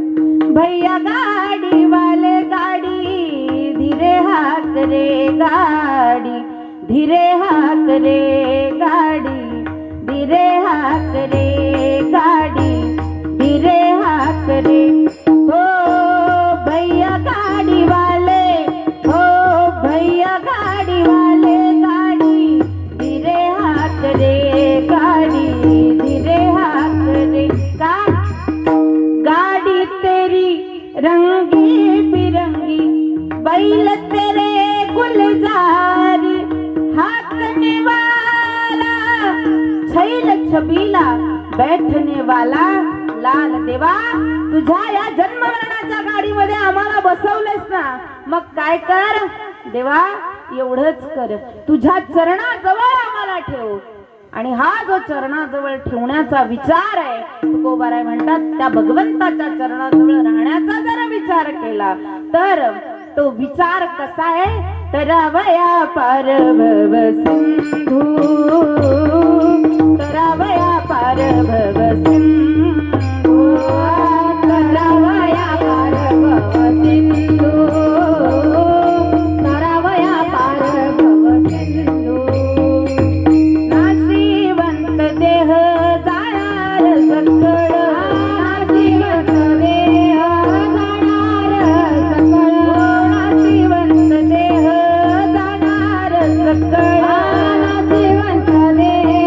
भैया गाडी वाले गाडी धीरे हाक रे गाडी, धीरे हाक रे गाडी, धीरे हाक रे गाडी, धीरे हाक रे. हो भैया गाडी वाले, हो भैया गाडी वाले गाडी धीरे हाक रे गाडी, धीरे हाक रे. का गाडी तेरी रंगी बिरंगी, बैल तेरे गुलजारी, हाकने वाला छैल छबीला, बैठने वाला लाल. देवा तुझ्या या जन्ममरणाच्या गाडीमध्ये आम्हाला बसवलेस ना, मग काय कर देवा, एवढंच कर, तुझ्या चरणाजवळ आम्हाला ठेव. आणि हा जो चरणाजवळ ठेवण्याचा विचार आहे, तुकोबाराय म्हणतात त्या भगवंताच्या चरणाजवळ राहण्याचा जर विचार केला तर तो विचार कसा आहे? तरावया पार भव सिंधू, तरावया पार भव सिंधू, तरावया पार भव सिंधू, तरावया पार भव सिंधू. नाशिवंत देह जाणार सकळ, नाशिवंत देह जाणार सकळ, नाशिवंत देह जाणार सकळ, नाशिवंत देह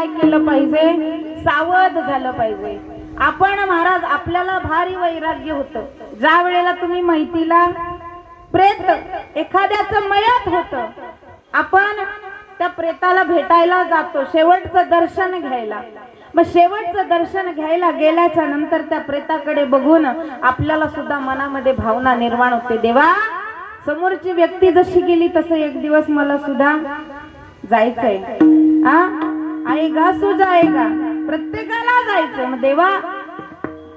काय केलं पाहिजे, सावध झालं पाहिजे आपण. महाराज आपल्याला भारी वैराग्य होतं ज्या वेळेला तुम्ही माहितीला प्रेत एखाद्याचं मयत होतं, आपण त्या प्रेताला भेटायला जातो शेवटचं दर्शन घ्यायला. मग शेवटचं दर्शन घ्यायला गेल्याच्या नंतर त्या प्रेताकडे बघून आपल्याला सुद्धा मनामध्ये भावना निर्माण होते, देवा समोरची व्यक्ती जशी गेली तसं एक दिवस मला सुद्धा जायचंय. आएगा सो जाएगा, प्रत्येकाला जायचंय. मग देवा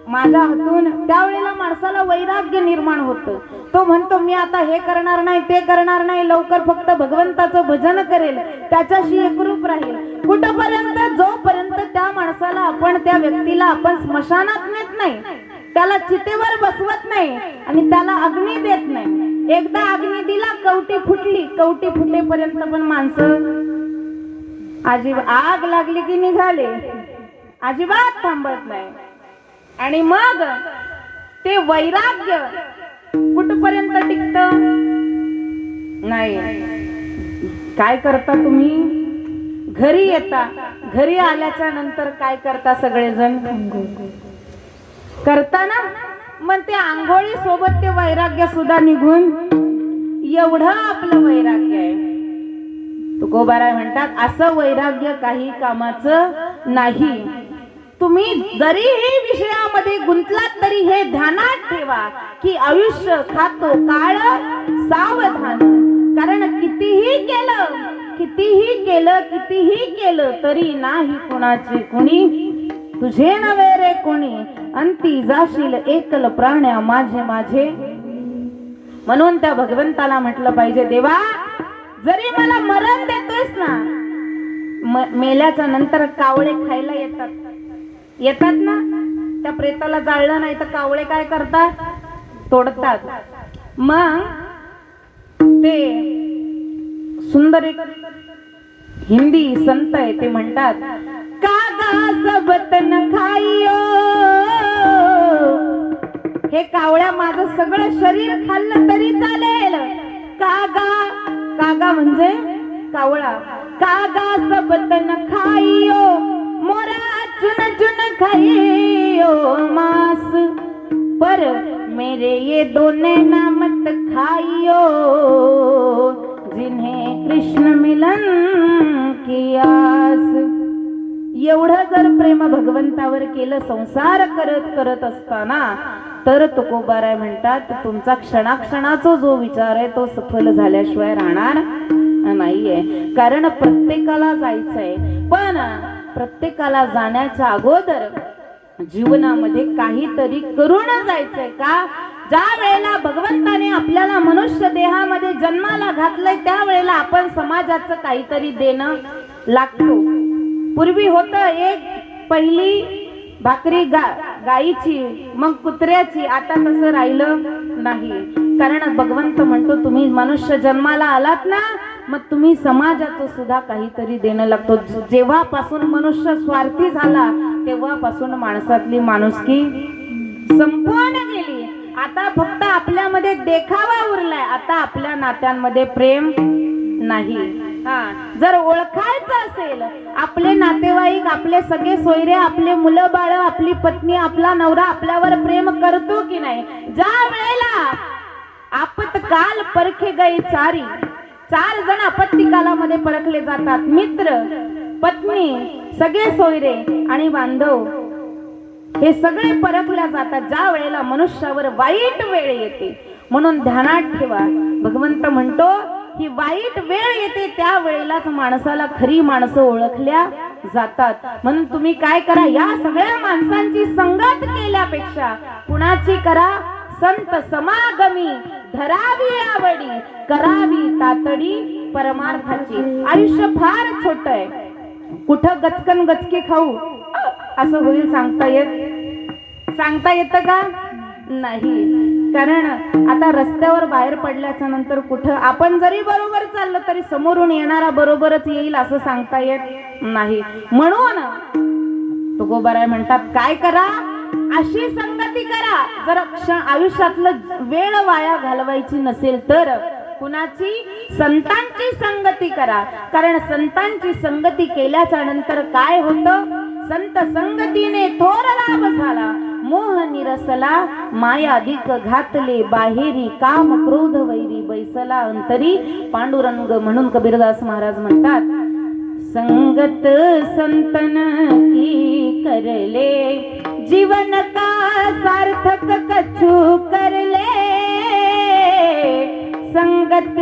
माझ्या हातून त्यावेळेला माणसाला वैराग्य निर्माण होतं. तो म्हणतो मी आता हे करणार नाही ते करणार नाही, लवकर फक्त भगवंताचं भजन करेल, त्याच्याशी एकरूप राहील. कुठपर्यंत, जोपर्यंत त्या माणसाला आपण, त्या व्यक्तीला आपण स्मशानात नेत नाही, त्याला चितेवर बसवत नाही आणि त्याला अग्नी देत नाही. एकदा अग्नी दिला, कवटी फुटली, कवटी फुटेपर्यंत पण माणसं आग लागली की निघाले, अजिबात थांबत नाही. आणि मग ते वैराग्य कुठपर्यंत टिकत नाही. काय करता तुम्ही, घरी येता, घरी आल्याच्या नंतर काय करता, सगळेजण करता ना. मग ते आंघोळी सोबत ते वैराग्य सुद्धा निघून, एवढं आपलं वैराग्य आहे. तुकोबाराय म्हणतात असं वैराग्य काही कामाचं नाही. तुम्ही जरीही विषयामध्ये गुंतलात तरी हे ध्यानात ठेवा की आयुष्य खातो काळ सावधान. कारण कितीही केलं तरी नाही कुणाचे कुणी, तुझे नव्हे रे कोणी, अंती जाशील एकल प्राण्या माझे माझे. म्हणून त्या भगवंताला म्हटलं पाहिजे, देवा जरी मला मरण देतोयस ना, मेल्याच्या नंतर कावळे खायला येतात ना, त्या प्रेताला जाळलं नाही तर कावळे काय करतात, तोडतात. मग ते सुंदर एक हिंदी संत आहे, ते म्हणतात कागा सबतन खाइयो. हे कावळ्या माझं सगळं शरीर खाल्लं तरी चालेल. कागा म्हणजे कावळा. कागा सबतन खाइयो मोरा चुन चुन खाइयो मांस, पर मेरे ये दोने ना मत खाइयो जिन्हें कृष्ण मिलन की आस. एवढं जर प्रेम भगवंतावर केलं संसार करत असताना, तर तुकोबाराय म्हणतात तुमचा क्षणाक्षणाचा जो विचार आहे तो सफल झाल्याशिवाय राहणार नाहीये. कारण प्रत्येकाला जायचंय, पण प्रत्येकाला जाण्याच्या अगोदर जीवनामध्ये काहीतरी करून जायचंय. का, ज्या वेळेला भगवंताने आपल्याला मनुष्य देहामध्ये जन्माला घातलंय त्यावेळेला आपण समाजाचं काहीतरी देणं लागतो. पूर्वी होतं एक पहिली भाकरी गाईची, मग कुत्र्याची, आता तसं राहिलं नाही. कारण भगवंत म्हणतो तुम्ही मनुष्य जन्माला आलात ना, मग तुम्ही समाजाचं सुद्धा काहीतरी देणं लागतो. जेव्हापासून मनुष्य स्वार्थी झाला तेव्हापासून माणसातली माणुसकी संपून गेली. आता फक्त आपल्यामध्ये देखावा उरलाय, आता आपल्या नात्यांमध्ये प्रेम नाही. जर ओळखायचं असेल आपले नातेवाईक, आपले सगळे सोयरे, आपले मुलं बाळ, आपली पत्नी, आपला नवरा आपल्यावर प्रेम करतो की नाही. ज्या वेळेला आपत्काल परखे गई चारी, 4 जण आपत्ती कालामध्ये परखले जातात, मित्र, पत्नी, सगळे सोयरे आणि बांधव, हे सगळे परखल्या जातात ज्या वेळेला मनुष्यावर वाईट वेळ येते. म्हणून ध्यानात ठेवा, भगवंत म्हणतो ही वाईट वेळ येते त्या वेळेलाच माणसाला खरी माणसं ओळखल्या जातात. म्हणून तुम्ही काय करा, या सगळ्या माणसांची संगत केल्यापेक्षा कुणाची करा, संत समागमी धरावी आवडी, करावी तातडी परमार्थाची. आयुष्य फार छोट आहे, कुठं गचकन गचके खाऊ असं होईल सांगता येतं का, नाही. कारण आता रस्त्यावर बाहेर पडल्याच्या नंतर कुठं आपण जरी बरोबर चाललं तरी समोरून येणारा बरोबरच येईल असं सांगता येत नाही. म्हणून तुकोबाराय म्हणतात काय करा, अशी संगती करा. जर आयुष्यातलं वेळ वाया घालवायची नसेल तर कुणाची? संतांची संगती करा. कारण संतांची संगती केल्याच्या नंतर काय होतं? संत संगतीने थोर लाभ झाला. मोह निरसला माया अधिक घातले बाहेरी काम क्रोध वैरी बैसला अंतरी पांडुरंग. म्हणून कबीरदास महाराज म्हणतात, संगत संतन की करले जीवन का सार्थक कछु करले. संगत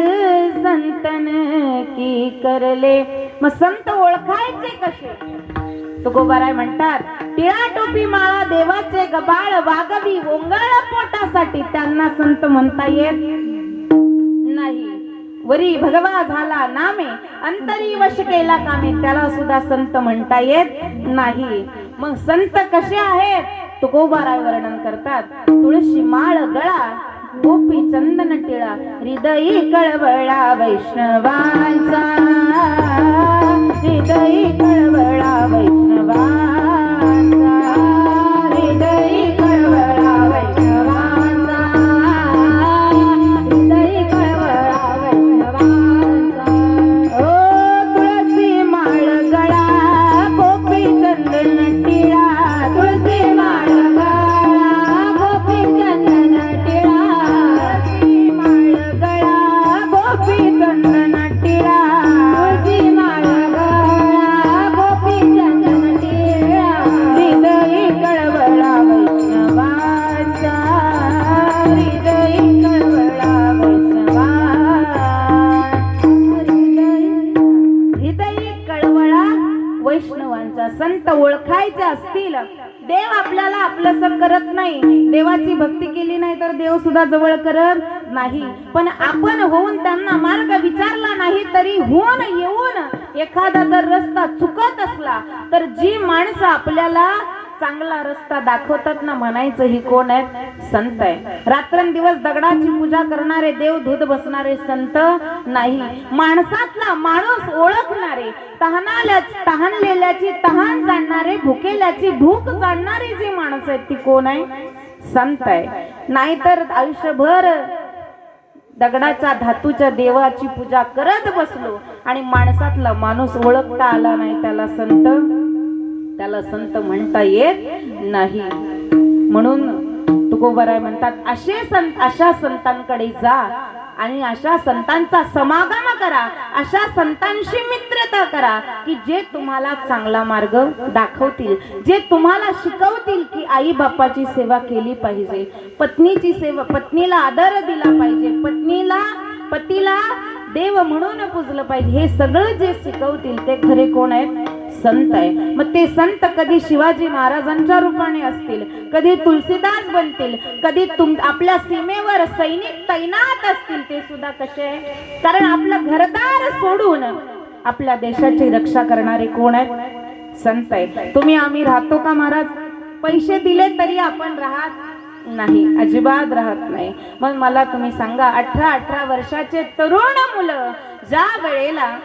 संतन की करले. मग संत ओळखायचे कसे? तुकोबाराय म्हणतात, टिळा टोपी माळा देवाचे गबाळ वागवी ओंगाळ पोटासाठी त्यांना संत म्हणता येत नाही. वरी भगवा झाला नामे अंतरी वश केला कामे त्याला सुद्धा संत म्हणता येत नाही. मग संत कसे आहेत? तुकोबाराय वर्णन करतात, तुळशी माळ गळा गोपी चंदन टिळा हृदयी कळवळा वैष्णवांचा. हृदयी कळवळा वैष्णवांचा. हृदयी कळवळा वैष्णवांचा. हृदयी कळवळा वैष्णवांचा. ओ तुळसी माळ गळा गोपी चंदन टिळा. तुळसी माळ गळा गोपी चंदन टिळा. तुळसी माळ गळा गोपी चंदन टिळा. तुळसी माळ गळा गोपी चंदन टिळा. हृदयी कळवळा वैष्णवांचा. हृदयी कळवळा वैष्णवांचा. हृदयी कळवळा वैष्णवांचा. संत ओळखायचे असतील, देव आपल्याला आपलंसं करत नाही. देवाची भक्ती केली नाही तर देव सुद्धा जवळ करत नाही. पण आपण होऊन त्यांना मार्ग विचारला नाही तरी होऊन येऊन एखादा जर रस्ता चुकत असला तर जी माणसं आपल्याला चांगला रस्ता दाखवतात ना, म्हणायचं ही कोण आहे? संत आहे. रात्रंदिवस दगडाची पूजा करणारे देव धूत बसणारे संत नाही. माणसातला माणूस ओळखणारे, तहानलेल्याची तहान जाणणारे, भुकेल्याची भूक जाणणारी जी माणसं आहेत ती कोण आहे? संत आहे. नाहीतर आयुष्यभर दगडाच्या धातूच्या देवाची पूजा करत बसलो आणि माणसातला माणूस ओळखता आला नाही, त्याला संत म्हणता येत नाही. म्हणून तुकोबाराय म्हणतात, अशा संतांकडे जा आणि अशा संतांचा समागम करा. अशा संतांशी मित्रता करा की जे तुम्हाला चांगला मार्ग दाखवतील, जे तुम्हाला शिकवतील की आई बापाची सेवा केली पाहिजे, पत्नीची सेवा, पत्नीला आदर दिला पाहिजे, पतीला देव म्हणून पूजलं पाहिजे. हे सगळं जे शिकवतील ते खरे कोण आहेत? संत आहे. मग ते संत कधी शिवाजी महाराजांच्या रूपाने असतील, कधी तुलसीदास बनतील, कधी आपल्या सीमेवर सैनिक तैनात असतील. ते सुद्धा कसे? कारण आपलं घरदार सोडून आपल्या देशाची रक्षा करणारे कोण आहेत? संत आहे. तुम्ही आम्ही राहतो का महाराज? पैसे दिले तरी आपण राहत नाही, अजिबात राहत नाही. मग मला तुम्ही सांगा, 18 वर्षाचे तरुण मुलं ज्या वेळेला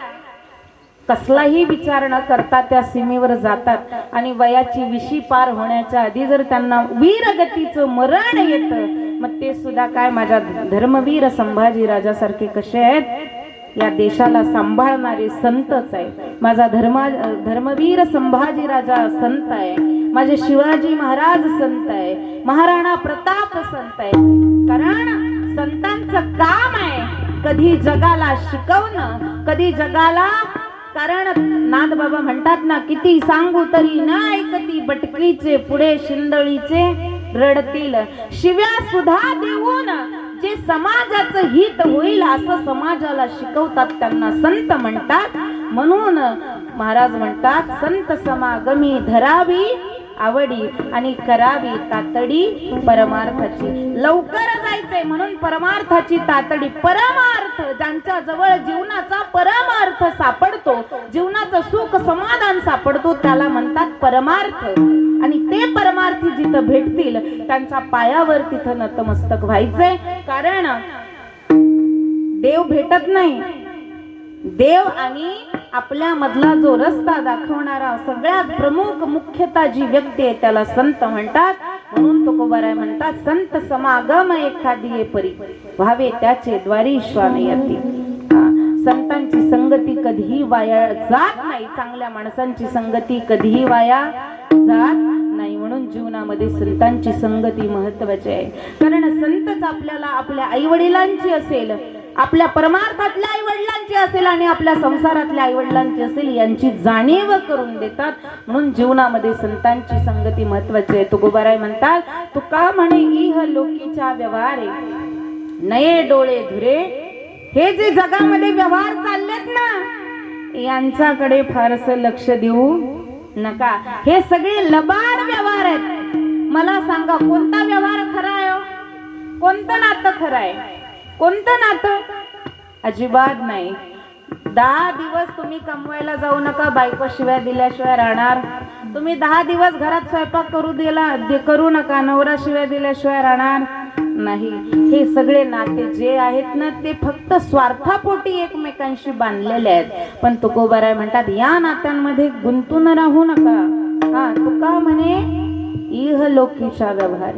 कसलाही विचार न करता त्या सीमेवर जातात आणि वयाची 20 पार होण्याच्या आधी जर त्यांना वीरगतीचं मरण येतं, मग ते सुद्धा काय माझ्या धर्मवीर संभाजी राजासारखे कसे आहेत? या देशाला सांभाळणारे संतच आहे. माझा धर्मवीर संभाजी राजा संत आहे. माझे शिवाजी महाराज संत आहे. महाराणा प्रताप संत आहे. कारण संतांचं काम आहे कधी जगाला शिकवणं, कधी जगाला. कारण नाथबाबा म्हणतात ना, किती सांगू तरी न ऐकती बटकीचे पुढे शिंदळीचे रडतील. शिव्या सुद्धा देऊन जे समाजाचं हित होईल असं समाजाला शिकवतात त्यांना संत म्हणतात. म्हणून महाराज म्हणतात, संत समागमी धरावी आवडी आणि करावी तातडी परमार्थाची. लवकर जायचंय म्हणून परमार्थाची तातडी. परमार्थ ज्यांच्या जवळ जीवनाचा परमार्थ सापडतो, जीवनाचं सुख समाधान सापडतो, त्याला म्हणतात परमार्थ. आणि ते परमार्थी जिथं भेटतील त्यांच्या पायावर तिथं नतमस्तक व्हायचंय. कारण देव भेटत नाही. देव आणि आपल्या मधला जो रस्ता दाखवणारा सगळ्यात प्रमुख मुख्यता जी व्यक्ती आहे त्याला संत म्हणतात. म्हणून तुकोबाराय म्हणतात संत समागम एखादी परी व्हावे त्याचे द्वारी श्वान येती. संतांची संगती कधीही वाया जात नाही, चांगल्या माणसांची संगती कधीही वाया जात नाही. म्हणून जीवनामध्ये संतांची संगती महत्वाची आहे. कारण संतच आपल्याला आपल्या आईवडिलांची असेल, आपल्या परमार्थातल्या आईवडिलांची असेल आणि आपल्या संसारातल्या आईवडिलांची असेल यांची जाणीव करून देतात. म्हणून जीवनामध्ये संतांची संगती महत्वाची आहे. तुकोबाराय म्हणतात तुका म्हणे इह लोकीच्या व्यवहारे नये डोळे धुरे. हे जे जगामध्ये व्यवहार चाललेत ना यांच्याकडे फारसं लक्ष देऊ नका. हे सगळे लबाड व्यवहार आहेत. मला सांगा कोणता व्यवहार खरा आहे? कोणतं नातं खरं आहे? कोणतं नातं? अजिबात नाही. 10 दिवस तुम्ही कमवायला जाऊ नका, बायको शिवाय दिल्याशिवाय राहणार. तुम्ही 10 दिवस घरात स्वयंपाक करू नका, नवरा शिवाय दिल्याशिवाय राहणार नाही. हे सगळे नाते जे आहेत ना ते फक्त स्वार्थापोटी एकमेकांशी बांधलेले आहेत. पण तुकोबाराय म्हणतात या नात्यांमध्ये गुंतून राहू नका. तुका म्हणे इह लोकीच्या व्यवहार,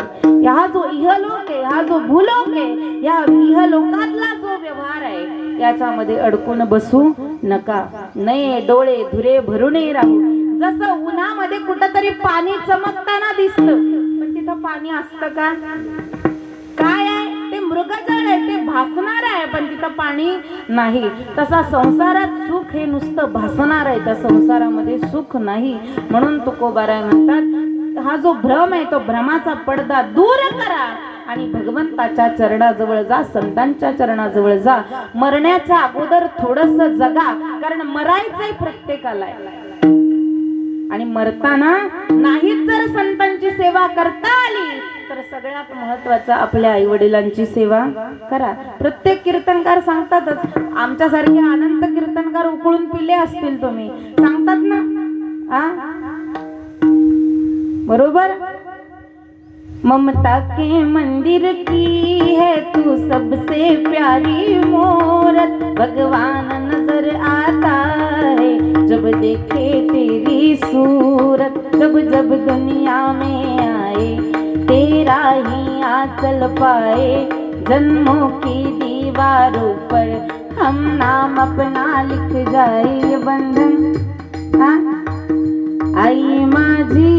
हा जो इहलोक आहे, हा जो भूलोक आहे, या इहलोकातला जो व्यवहार आहे याच्यामध्ये अडकून बसू नका. नये डोळे धुरे भरूनही राहू. जसं उन्हामध्ये कुठंतरी पाणी चमकताना दिसतं पण तिथं पाणी असतं का? काय आहे ते? मृगजळ आहे, ते भासणार आहे पण तिथं पाणी नाही. तसा संसारात सुख हे नुसतं भासणार आहे, त्या संसारामध्ये सुख नाही. म्हणून तुकोबाराय म्हणतात हा जो भ्रम आहे तो भ्रमाचा पडदा दूर करा आणि भगवंताच्या चरणाजवळ जा, संतांच्या चरणाजवळ जा. मरण्याच्या अगोदर थोडस जगा, कारण मरायचंय प्रत्येकाला आणि मरताना नाहीच जर संतांची सेवा करता आली तर सगळ्यात महत्वाचं आपल्या आई वडिलांची सेवा करा. प्रत्येक कीर्तनकार सांगतातच, आमच्यासारखे अनंत कीर्तनकार उकळून पिले असतील तुम्ही, सांगतात ना बरोबर. ममता के मंदिर की है तू सबसे प्यारी मूरत, भगवान नजर आता है जब देखे तेरी सूरत, जब जब दुनिया में आए तेरा ही आंचल पाए, जन्मों की दीवारों पर हम नाम अपना लिख जाए बंधन. आई माझी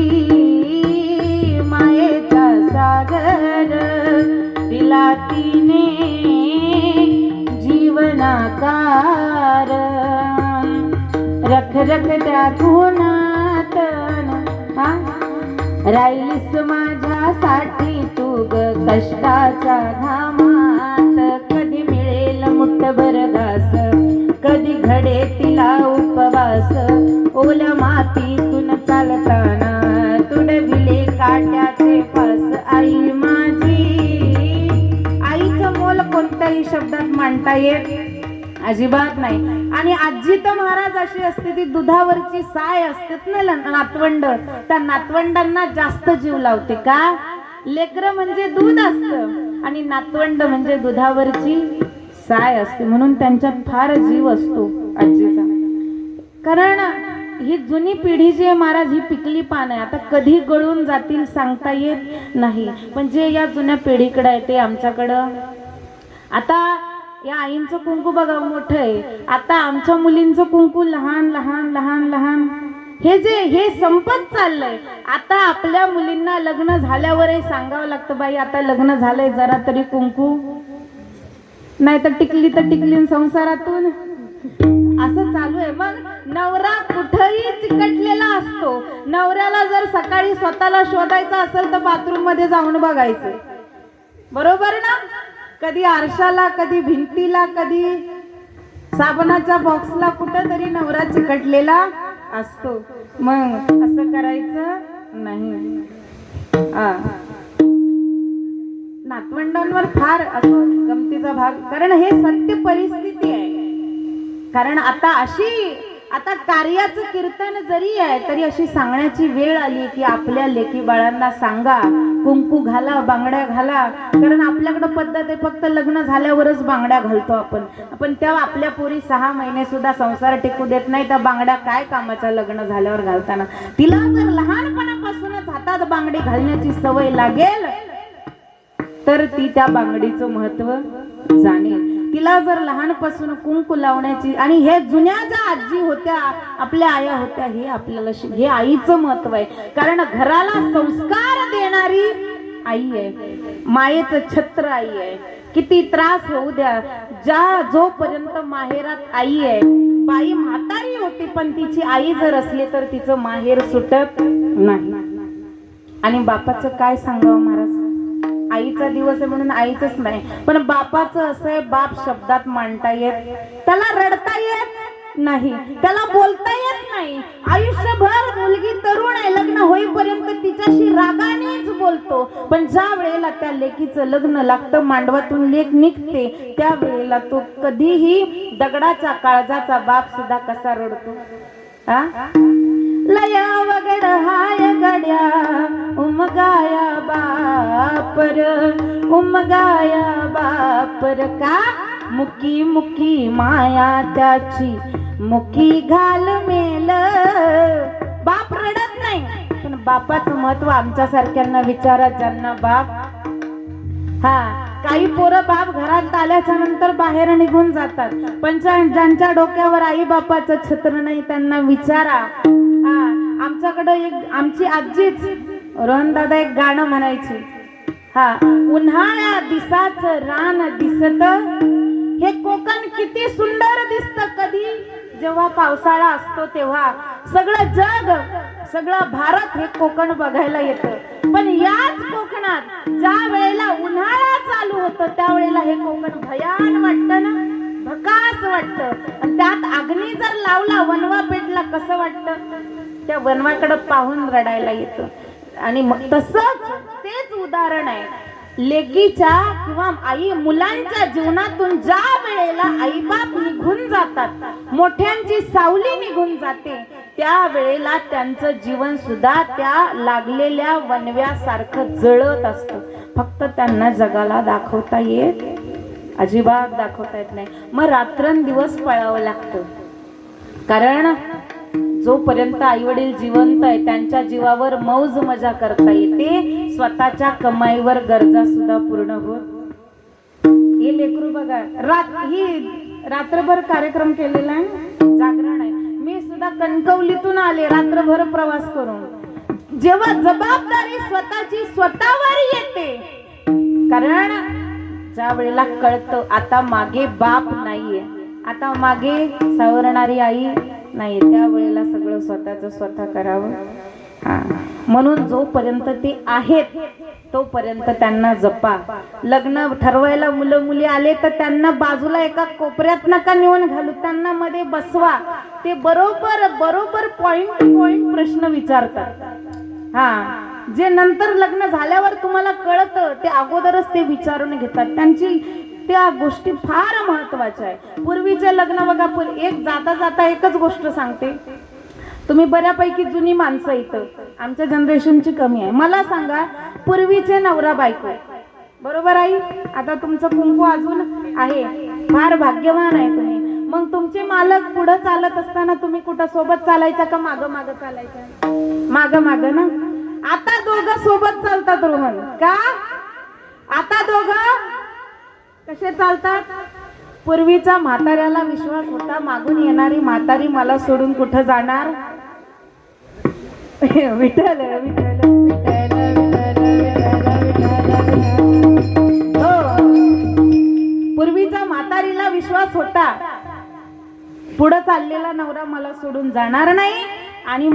मायेचा सागर दिला तिने जीवनाकार, रख रख त्या गुणात राहिलीस माझ्यासाठी तू ग कष्टाच्या घामात. कधी मिळेल मुठभर घास, कधी घडे तिला उपवास, ओल्या मातीतून चालताना तुडविले काट्याचे फास. आई माझी, आईचं मोल कोणत्याही शब्दात मांडता येत अजिबात नाही. आणि आजी तर महाराज अशी असते ती दुधावरची साय असते ना नातवंड, त्या नातवंडांना जास्त जीव लावते का? लेकरं म्हणजे दूध असतं आणि नातवंड म्हणजे दुधावरची साय असते, म्हणून त्यांच्यात फार जीव असतो आजीचा. कारण ही जुनी पिढी जी आहे महाराज ही पिकली पान आहे, आता कधी गळून जातील सांगता येत नाही. पण जे या जुन्या पिढीकडे आहे ते आमच्याकडं, आता या आईंचं कुंकू बघा मोठं आहे, आता आमच्या मुलींचं कुंकू लहान लहान लहान लहान, हे संपत चाललंय. आता आपल्या मुलींना लग्न झाल्यावरही सांगावं लागतं बाई आता लग्न झालंय जरा तरी कुंकू, नाही तर टिकली संसारातून, असं चालू आहे. मग नवरा कुठेही चिकटलेला असतो. नवऱ्याला जर सकाळी स्वतःला शोधायचं असेल तर बाथरूम मध्ये जाऊन बघायचं, बरोबर ना? कधी आरशाला, कधी भिंतीला, कधी साबणाच्या बॉक्सला, कुठेतरी नवरा चिकटलेला असतो. मग असं करायचं नाही. नातवंडांवर फार असं गमतीचा भाग, कारण हे सत्य परिस्थिती आहे. कारण आता आता कार्याचं कीर्तन जरी आहे तरी अशी सांगण्याची वेळ आली की आपल्या लेकी बाळांना सांगा, कुंकू घाला, बांगड्या घाला. कारण आपल्याकडं पद्धत आहे फक्त लग्न झाल्यावरच बांगड्या घालतो आपण तेव्हा आपल्या पोरी 6 महिने सुद्धा संसार टिकू देत नाही. त्या बांगड्या काय कामाच्या लग्न झाल्यावर घालताना. तिला जर लहानपणापासूनच हातात बांगडी घालण्याची सवय लागेल तर ती त्या बांगडीचं महत्व जाणेल. तिला जर लहानपासून कुंकू लावण्याची, आणि हे जुन्या ज्या आजी होत्या, आपल्या आया होत्या, हे आपल्याला हे आईचं महत्व आहे. कारण घराला संस्कार देणारी आई आहे, मायेचं छत्र आई आहे. किती त्रास होऊ द्या, जोपर्यंत माहेरात आई आहे, बाई म्हातारी होती पण तिची आई जर असली तर तिचं माहेर सुटत नाही. आणि बापाचं काय सांगावं महाराज, आईचा दिवस आहे म्हणून आईचंच नाही, पण बापाचं असं आहे, बाप शब्दात मांडता येत, त्याला रडता येत नाही, त्याला बोलता येत नाही. आयुष्यभर मुलगी तरुण आहे, लग्न होईपर्यंत तिच्याशी रागानेच बोलतो, पण ज्या वेळेला त्या लेकीचं लग्न लागतं, मांडवातून लेक निघते, त्या वेळेला तो कधीही दगडाच्या काळजाचा बाप सुद्धा कसा रडतो. लया वगड हाय गड्या उमगाया बापर, उमगाया बापर का मुकी मुकी माया त्याची मुकी घाल मेल. बाप रडत नाही, पण बापाचं महत्व आमच्यासारख्यांना विचारा ज्यांना बाप. काही पोरं बाप घरात आल्याच्या नंतर बाहेर निघून जातात, पण ज्यांच्या डोक्यावर आई बापाचं छत्र नाही त्यांना विचारा. आमच्याकडे एक आमची आजीच रोहन दादा एक गाणं म्हणायची. उन्हाळ्या दिसाचं रान दिसत, हे कोकण किती सुंदर दिसत कधी जेव्हा पावसाळा असतो तेव्हा. सगळं जग, सगळं भारत हे कोकण बघायला येतं, पण याच कोकणात ज्या वेळेला उन्हाळा चालू होतो त्यावेळेला हे कोकण भयान वाटतं ना, भकास वाटतं. आणि त्यात अग्नी जर लावला, वनवा पेटला, कसं वाटतं, त्या वनवाकडे पाहून रडायला येतं. आणि तसंच तेच उदाहरण आहे लेकीच्या किंवा आई मुलांच्या जीवनातून. ज्या वेळेला आईबाप निघून जातात, मोठ्यांची सावली निघून जाते, त्या वेळेला त्यांचं जीवन सुद्धा त्या लागलेल्या वनव्यासारखं जळत असतं. फक्त त्यांना जगाला दाखवता येत, अजिबात दाखवता येत नाही. मग रात्रंदिवस पळावं लागतं, कारण जोपर्यंत आई वडील जिवंत आहे त्यांच्या जीवावर मौज मजा करता येते, स्वतःच्या कमाईवर गरजा सुद्धा पूर्ण होत. हे लेकरू बघा, ही रात्रभर कार्यक्रम केलेला आहे, जागरण आहे. मी सुद्धा कणकवलीतून आले रात्रभर प्रवास करून. जेव्हा जबाबदारी स्वतःची स्वतःवर येते, कारण ज्या वेळेला कळतं आता मागे बाप नाहीये, आता मागे सावरणारी आई नाही, त्यावेळेला सगळं स्वतःचं स्वतः करावं. म्हणून जोपर्यंत ते आहेत तोपर्यंत त्यांना जपा. लग्न ठरवायला मुलं मुली आले तर त्यांना बाजूला एका कोपऱ्यात नका नेऊन घालू, त्यांना मध्ये बसवा. ते बरोबर बरोबर पॉइंट टू पॉइंट प्रश्न विचारतात. जे नंतर लग्न झाल्यावर तुम्हाला कळतं ते अगोदरच ते विचारून घेतात. त्यांची त्या गोष्टी फार महत्वाच्या आहे. पूर्वीचे लग्न बघा, एक जाता जाता एकच गोष्ट सांगते, तुम्ही बऱ्यापैकी जुनी माणसं इथं, आमच्या जनरेशनची कमी आहे. मला सांगा, पूर्वीचे नवरा बायको, बरोबर आई, आता तुमचं कुंकू अजून आहे, फार भाग्यवान आहे तुम्ही. मग तुमचे मालक पुढे चालत असताना तुम्ही कुठं सोबत चालायच्या का माग माग चालायच्या? माग माग ना. आता दोघं सोबत चालतात रोहन, का आता दोघं कसे चालतात? पूर्वीच्या म्हाताऱ्याला विश्वास होता, मागून येणारी म्हातारी मला सोडून कुठं जाणार. विठ्ठल विठ्ठल विठ्ठल हो, पूर्वीच्या म्हातारीला विश्वास होता, पुढे चाललेला नवरा मला सोडून जाणार नाही. आणि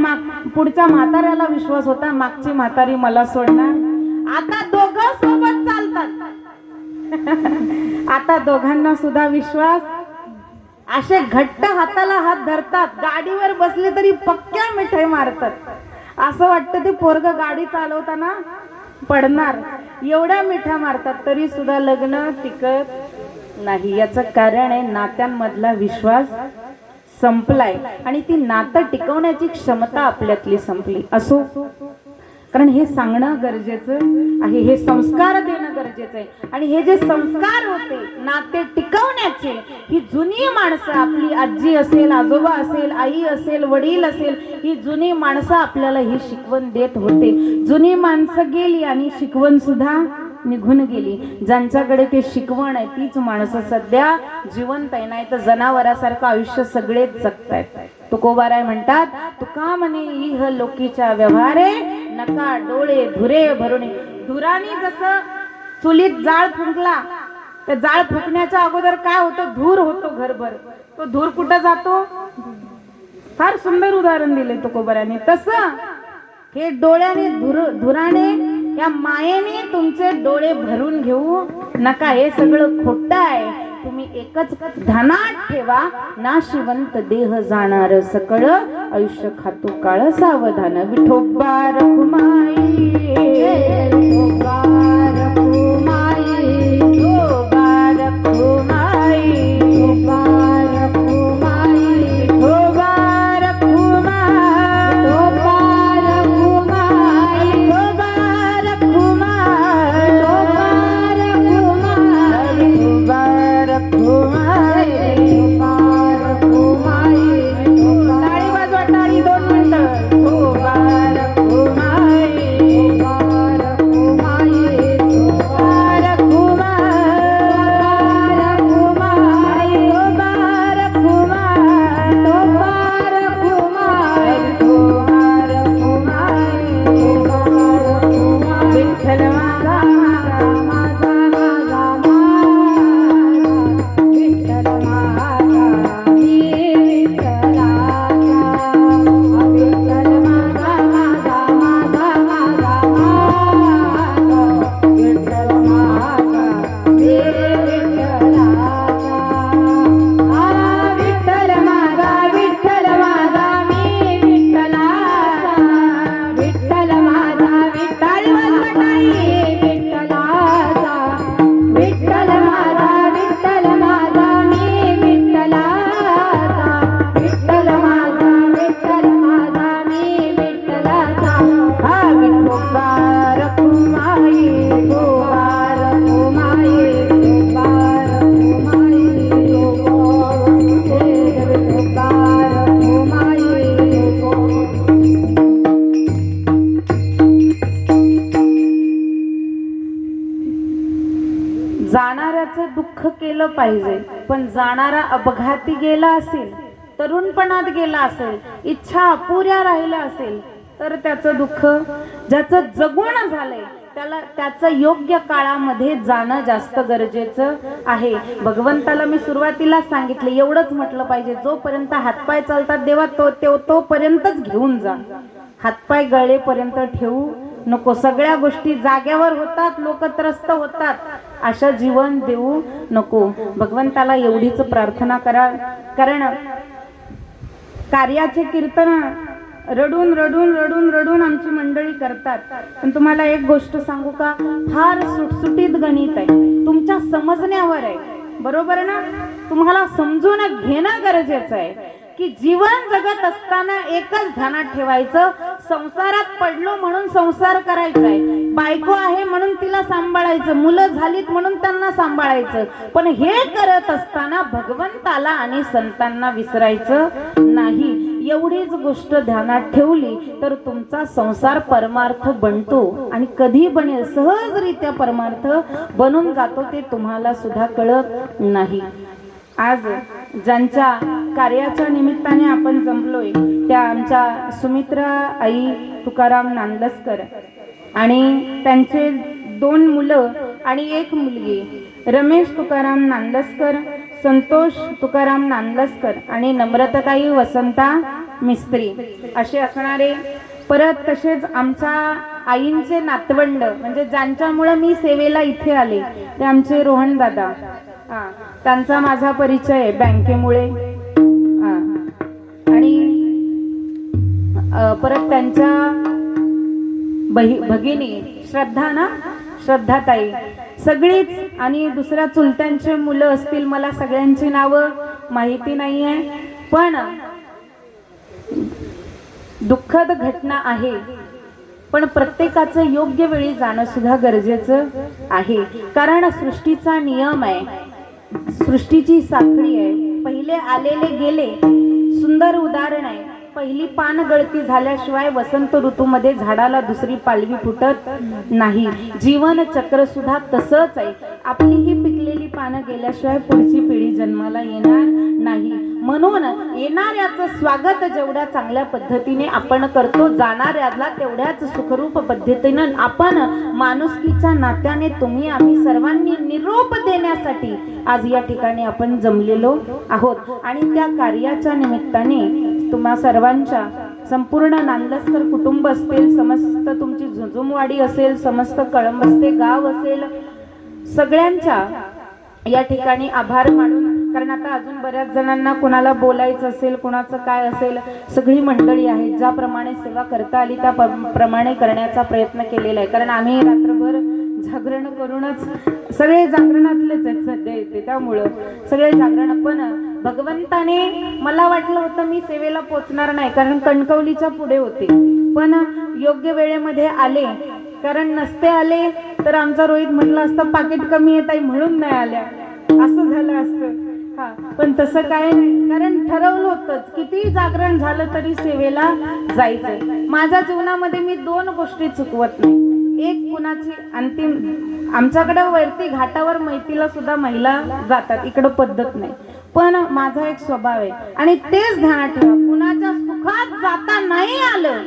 पुढच्या म्हाताऱ्याला विश्वास होता, मागची म्हातारी मला सोडणार. आता दोघं सोबत चालतात. आता दोघांना सुद्धा विश्वास, असे घट्ट हाताला हात धरतात, गाडीवर बसले तरी पक्क्या मिठाई मारतात. असं वाटतं ते पोरग गाडी चालवताना पडणार, एवढ्या मिठ्या मारतात, तरी सुद्धा लग्न टिकत नाही. याचं कारण आहे नात्यांमधला विश्वास संपलाय आणि ती नातं टिकवण्याची क्षमता आपल्यातली संपली असो, कारण हे सांगणं गरजेचं आहे, हे संस्कार देणं गरजेचं आहे. आणि हे जे संस्कार होते नाते टिकवण्याचे, ही जुनी माणसं, आपली आजी असेल, आजोबा असेल, आई असेल, वडील असेल, ही जुनी माणसं आपल्याला ही शिकवण देत होते. जुनी माणसं गेली आणि शिकवण सुद्धा निघून गेली. ज्यांच्याकडे ते शिकवण आहे तीच माणसं सध्या जिवंत आहे, नाही तर जनावरासारखं आयुष्य सगळेच जगतायत. तुकोबाराय म्हणतात, तुका म्हणे इह लोकीच्या व्यवहारे नका डोळे धुरे भरुणे. धुराने जसं चुलीत जाळ फुंकला, तर जाळ फुकण्याच्या अगोदर काय होतं, धूर होतो घरभर. तो धूर कुठं जातो, फार सुंदर उदाहरण दिले तुकोबाराने. तसं हे डोळ्याने धुराने, या मायेने तुमचे डोळे भरून घेऊ नका. हे सगळं खोटं आहे. तुम्ही एकच ध्यानात ठेवा, नाशिवंत देह जाणार सकळ, आयुष्य खातो काळ सावधान. विठोबा रखुमाई, विठोबा रखुमाई, विठोबा रखुमाई, विठोबा रखुमाई, विठोबा रखुमाई, विठोबा रखुमाई, विठोबा रखुमाई, विठोबा रखुमाई. टाळी वाजवा, टाळी, 2 मिनिटं. विठोबा रखुमाई, विठोबा रखुमाई, विठोबा रखुमाई, रखुमाई, विठोबा रखुमाई, विठोबा रखुमाई, विठोबा रखुमाई, विठोबा रखुमाई. विठ्ठल माझा, माझा, माझा, विठ्ठल माझा, मी विठ्ठलाचा. विठ्ठल माझा, माझा, माझा, माझा, विठ्ठल माझा, मी विठ्ठलाचा. विठ्ठल माझा, विठ्ठल माझा, मी विठ्ठलाचा. विठ्ठल माझा, विठ्ठल माझा, विठ्ठलाचा. विठ्ठल माझा, विठ्ठल माझा, मी विठ्ठलाचा. विठ्ठल माझा, विठ्ठल माझा, मी विठ्ठलाचा. हा विठोबा रखुमाई, विठोबा रखुमाई, विठोबा रखुमाई, विठोबा रखुमाई, जाणाऱ्याचं दुःख केलं पाहिजे, पण जाणारा अपघाती गेला असेल, तरुणपणात गेला असेल, इच्छा अपुऱ्या राहिल्या असेल, तर त्याचं दुःख, ज्याचं जगून झालंय त्याला त्याचं योग्य काळामध्ये जाणं जास्त गरजेचं आहे. भगवंताला मी सुरुवातीला सांगितले, एवढंच म्हटलं पाहिजे, जोपर्यंत हातपाय चालतात देवा तोपर्यंतच घेऊन जा. हातपाय गळेपर्यंत ठेवू नको. सगळ्या गोष्टी जाग्यावर होतात, लोक त्रस्त होतात, अशा जीवन देऊ नको. भगवंताला एवढीच प्रार्थना करा, कारण कार्याचे कीर्तन रडून रडून रडून रडून आमची मंडळी करतात. पण तुम्हाला एक गोष्ट सांगू का, फार सुटसुटीत गणित आहे, तुमच्या समजण्यावर आहे. बरोबर ना? तुम्हाला समजून घेणं गरजेचं आहे की जीवन जगत असताना एकच ध्यानात ठेवायचं, संसारात पडलो म्हणून संसार करायचा आहे, बायको आहे म्हणून तिला सांभाळायचं, मुलं झालीत म्हणून त्यांना सांभाळायचं, पण हे करत असताना भगवंताला आणि संतांना विसरायचं नाही. एवढीच गोष्ट ध्यानात ठेवली तर तुमचा संसार परमार्थ बनतो. आणि कधी बनेल, सहजरित्या परमार्थ बनून जातो, ते तुम्हाला सुद्धा कळत नाही. आज ज्यांच्या कार्याच्या निमित्ताने आपण जमलोय त्या आमच्या सुमित्रा आई तुकाराम नांदलस्कर आणि त्यांचे 2 मुलं आणि 1 मुलगी, रमेश तुकाराम नांदलस्कर, संतोष तुकाराम नांदलस्कर आणि नम्रताताई वसंता मिस्त्री असे असणारे. परत तसेच आमच्या आईंचे नातवंड, म्हणजे ज्यांच्यामुळे मी सेवेला इथे आले, ते आमचे रोहन दादा. त्यांचा माझा परिचय आहे बँकेमुळे. आणि परत त्यांच्या भगिनी श्रद्धा ना, श्रद्धाताई, सगळीच. आणि दुसऱ्या चुलत्यांचे मुलं असतील, मला सगळ्यांची नावं माहिती नाही आहे. पण दुःखद घटना आहे, पण प्रत्येकाचं योग्य वेळी जाणं सुद्धा गरजेचं आहे. कारण सृष्टीचा नियम आहे, सृष्टीची साखळी आहे. पहिले आलेले गेले. सुंदर उदाहरण आहे. पहिली पान गळती झाल्याशिवाय वसंत ऋतूमध्ये झाडाला दुसरी पालवी फुटत नाही. जीवन चक्र सुद्धा तसंच आहे. आपली ही पिकलेली पानं गेल्याशिवाय पुढची पिढी जन्माला येणार नाही. म्हणून येणाऱ्याचं स्वागत जेवढ्या चांगल्या पद्धतीने आपण करतो, जाणाऱ्याला तेवढ्याच सुखरूप पद्धतीनं आपण माणुसकीच्या नात्याने तुम्ही आम्ही सर्वांनी निरोप देण्यासाठी आज या ठिकाणी आपण जमलेलो आहोत. आणि त्या कार्याच्या निमित्ताने तुम्हा सर्वांच्या संपूर्ण नांदस्कर कुटुंब असेल, समस्त तुमची झुंझुमवाडी असेल, समस्त कळंबस्ते गाव असेल, सगळ्यांच्या या ठिकाणी आभार मानून, कारण आता अजून बऱ्याच जणांना कोणाला बोलायचं असेल, कोणाचं काय असेल, सगळी मंडळी आहेत ज्याप्रमाणे सेवा करता आली त्या प्रमाणे करण्याचा प्रयत्न केलेला आहे. कारण आम्ही रात्रभर जागरण करूनच सगळे जागरणातलेच आहेत सध्या येते, त्यामुळं सगळे जागरण. पण भगवंताने, मला वाटलं होतं मी सेवेला पोचणार नाही कारण कणकवलीच्या पुढे होते, पण योग्य वेळेमध्ये आले. कारण नसते आले तर आमचा रोहित म्हटलं असतं पाकिट कमी येत आहे म्हणून नाही आल्या, असं झालं असतं. हा, पण तसं काय नाही, कारण ठरवलं होतंच किती जागरण झालं तरी सेवेला जायचं. माझ्या जीवनामध्ये मी 2 गोष्टी चुकवत नाही. एक, कुणाची अंतिम, आमच्याकडे वरती घाटावर मैतीला सुद्धा महिला जातात, इकडं पद्धत नाही, पण माझा एक स्वभाव आहे आणि तेच ध्यानात ठेवा, कुणाच्या सुखात जाता नाही आलं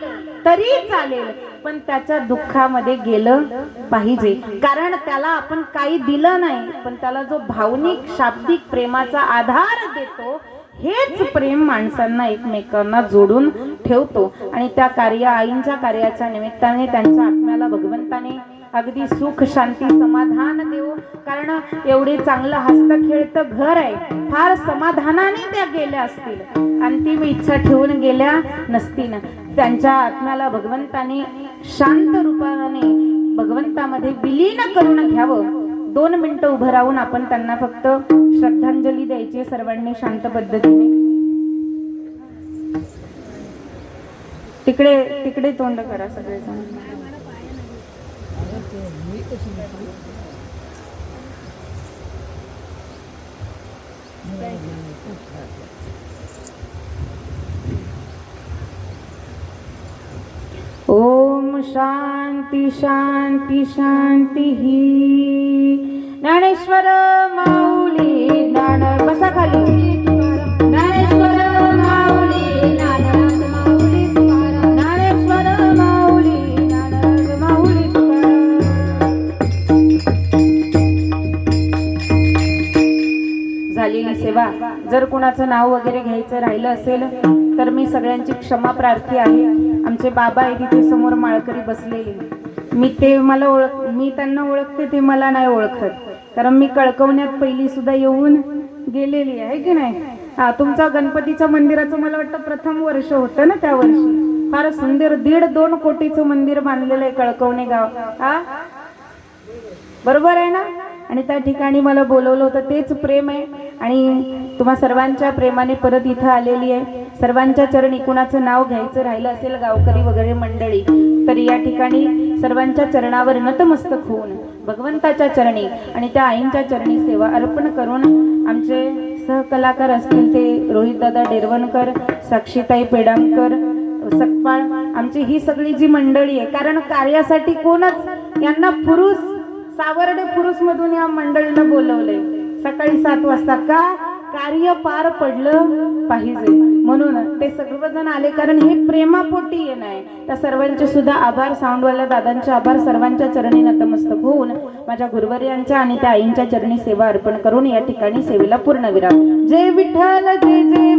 तरी चालेल, पण त्याच्या दुःखामध्ये गेलं पाहिजे. कारण त्याला आपण काही दिलं नाही, पण त्याला जो भावनिक शाब्दिक प्रेमाचा आधार देतो, हेच प्रेम माणसांना एकमेकांना जोडून ठेवतो. आणि त्या आईंच्या कार्याच्या निमित्ताने त्यांच्या आत्म्याला भगवंताने अगदी सुख शांती समाधान देव. कारण एवढे चांगलं हसतं खेळतं घर आहे, फार समाधानाने त्या गेल्या असतील, अंतिम इच्छा ठेवून गेल्या नसतील. त्यांच्या आत्म्याला भगवंताने शांत रूपाने भगवंतामध्ये विलीन करून घ्यावं. 2 मिनिटं उभं राहून आपण त्यांना फक्त श्रद्धांजली द्यायची, सर्वांनी शांत पद्धतीने. तिकडे तोंड करा सगळेजण. ओम शांती शांती शांती. ज्ञानेश्वर माऊली ज्ञान, बसा खाली. ज्ञानेश्वर माऊली ज्ञानराज माऊली तुकाराम, ज्ञानेश्वर माऊली ज्ञानराज माऊली तुकाराम. झालेली सेवा, जर कुणाचं नाव वगैरे घ्यायचं राहिलं असेल तर मी सगळ्यांची क्षमा प्रार्थी आहे. आमचे बाबा आहे तिथे समोर माळकरी बसलेले, मी त्यांना ओळखते, ते मला नाही ओळखत, कारण मी कळकवण्यात पहिली सुद्धा येऊन गेलेली आहे की नाही. हा, तुमचा गणपतीच्या मंदिराचं मला वाटतं प्रथम वर्ष होतं ना, त्या वर्षी फार सुंदर 1.5-2 कोटीचं मंदिर बांधलेलं आहे कळकवणे गाव. हा, बरोबर आहे ना. आणि त्या ठिकाणी मला बोलवलं होतं, तेच प्रेम आहे. आणि तुम्हा सर्वांच्या प्रेमाने परत इथं आलेली आहे. सर्वांच्या चरणी, कुणाचं नाव घ्यायचं राहिलं असेल गावकरी वगैरे मंडळी, तर या ठिकाणी सर्वांच्या चरणावर नतमस्तक होऊन भगवंताच्या चरणी आणि त्या आईंच्या चरणी सेवा अर्पण करून, आमचे सहकलाकार असतील ते रोहितदादा डेरवणकर, साक्षीताई पेडांकर, सकपाळ, आमची ही सगळी जी मंडळी आहे. कारण कार्यासाठी कोणच यांना फुरुस, सावर्डे फुरुस मधून या मंडळीला बोलवलंय सकाळी 7 वाजता. का? कार्य पार पडलं पाहिजे म्हणून ते सर्वजण आले, कारण हे प्रेमापोटी येणं आहे. त्या सर्वांचे सुद्धा आभार, साऊंडवाल्या दादांचे आभार. सर्वांच्या चरणी नतमस्तक होऊन माझ्या गुरुवर्यांच्या आणि त्या आईंच्या चरणी सेवा अर्पण करून या ठिकाणी सेवेला पूर्णविराम. जय विठ्ठल, जय जय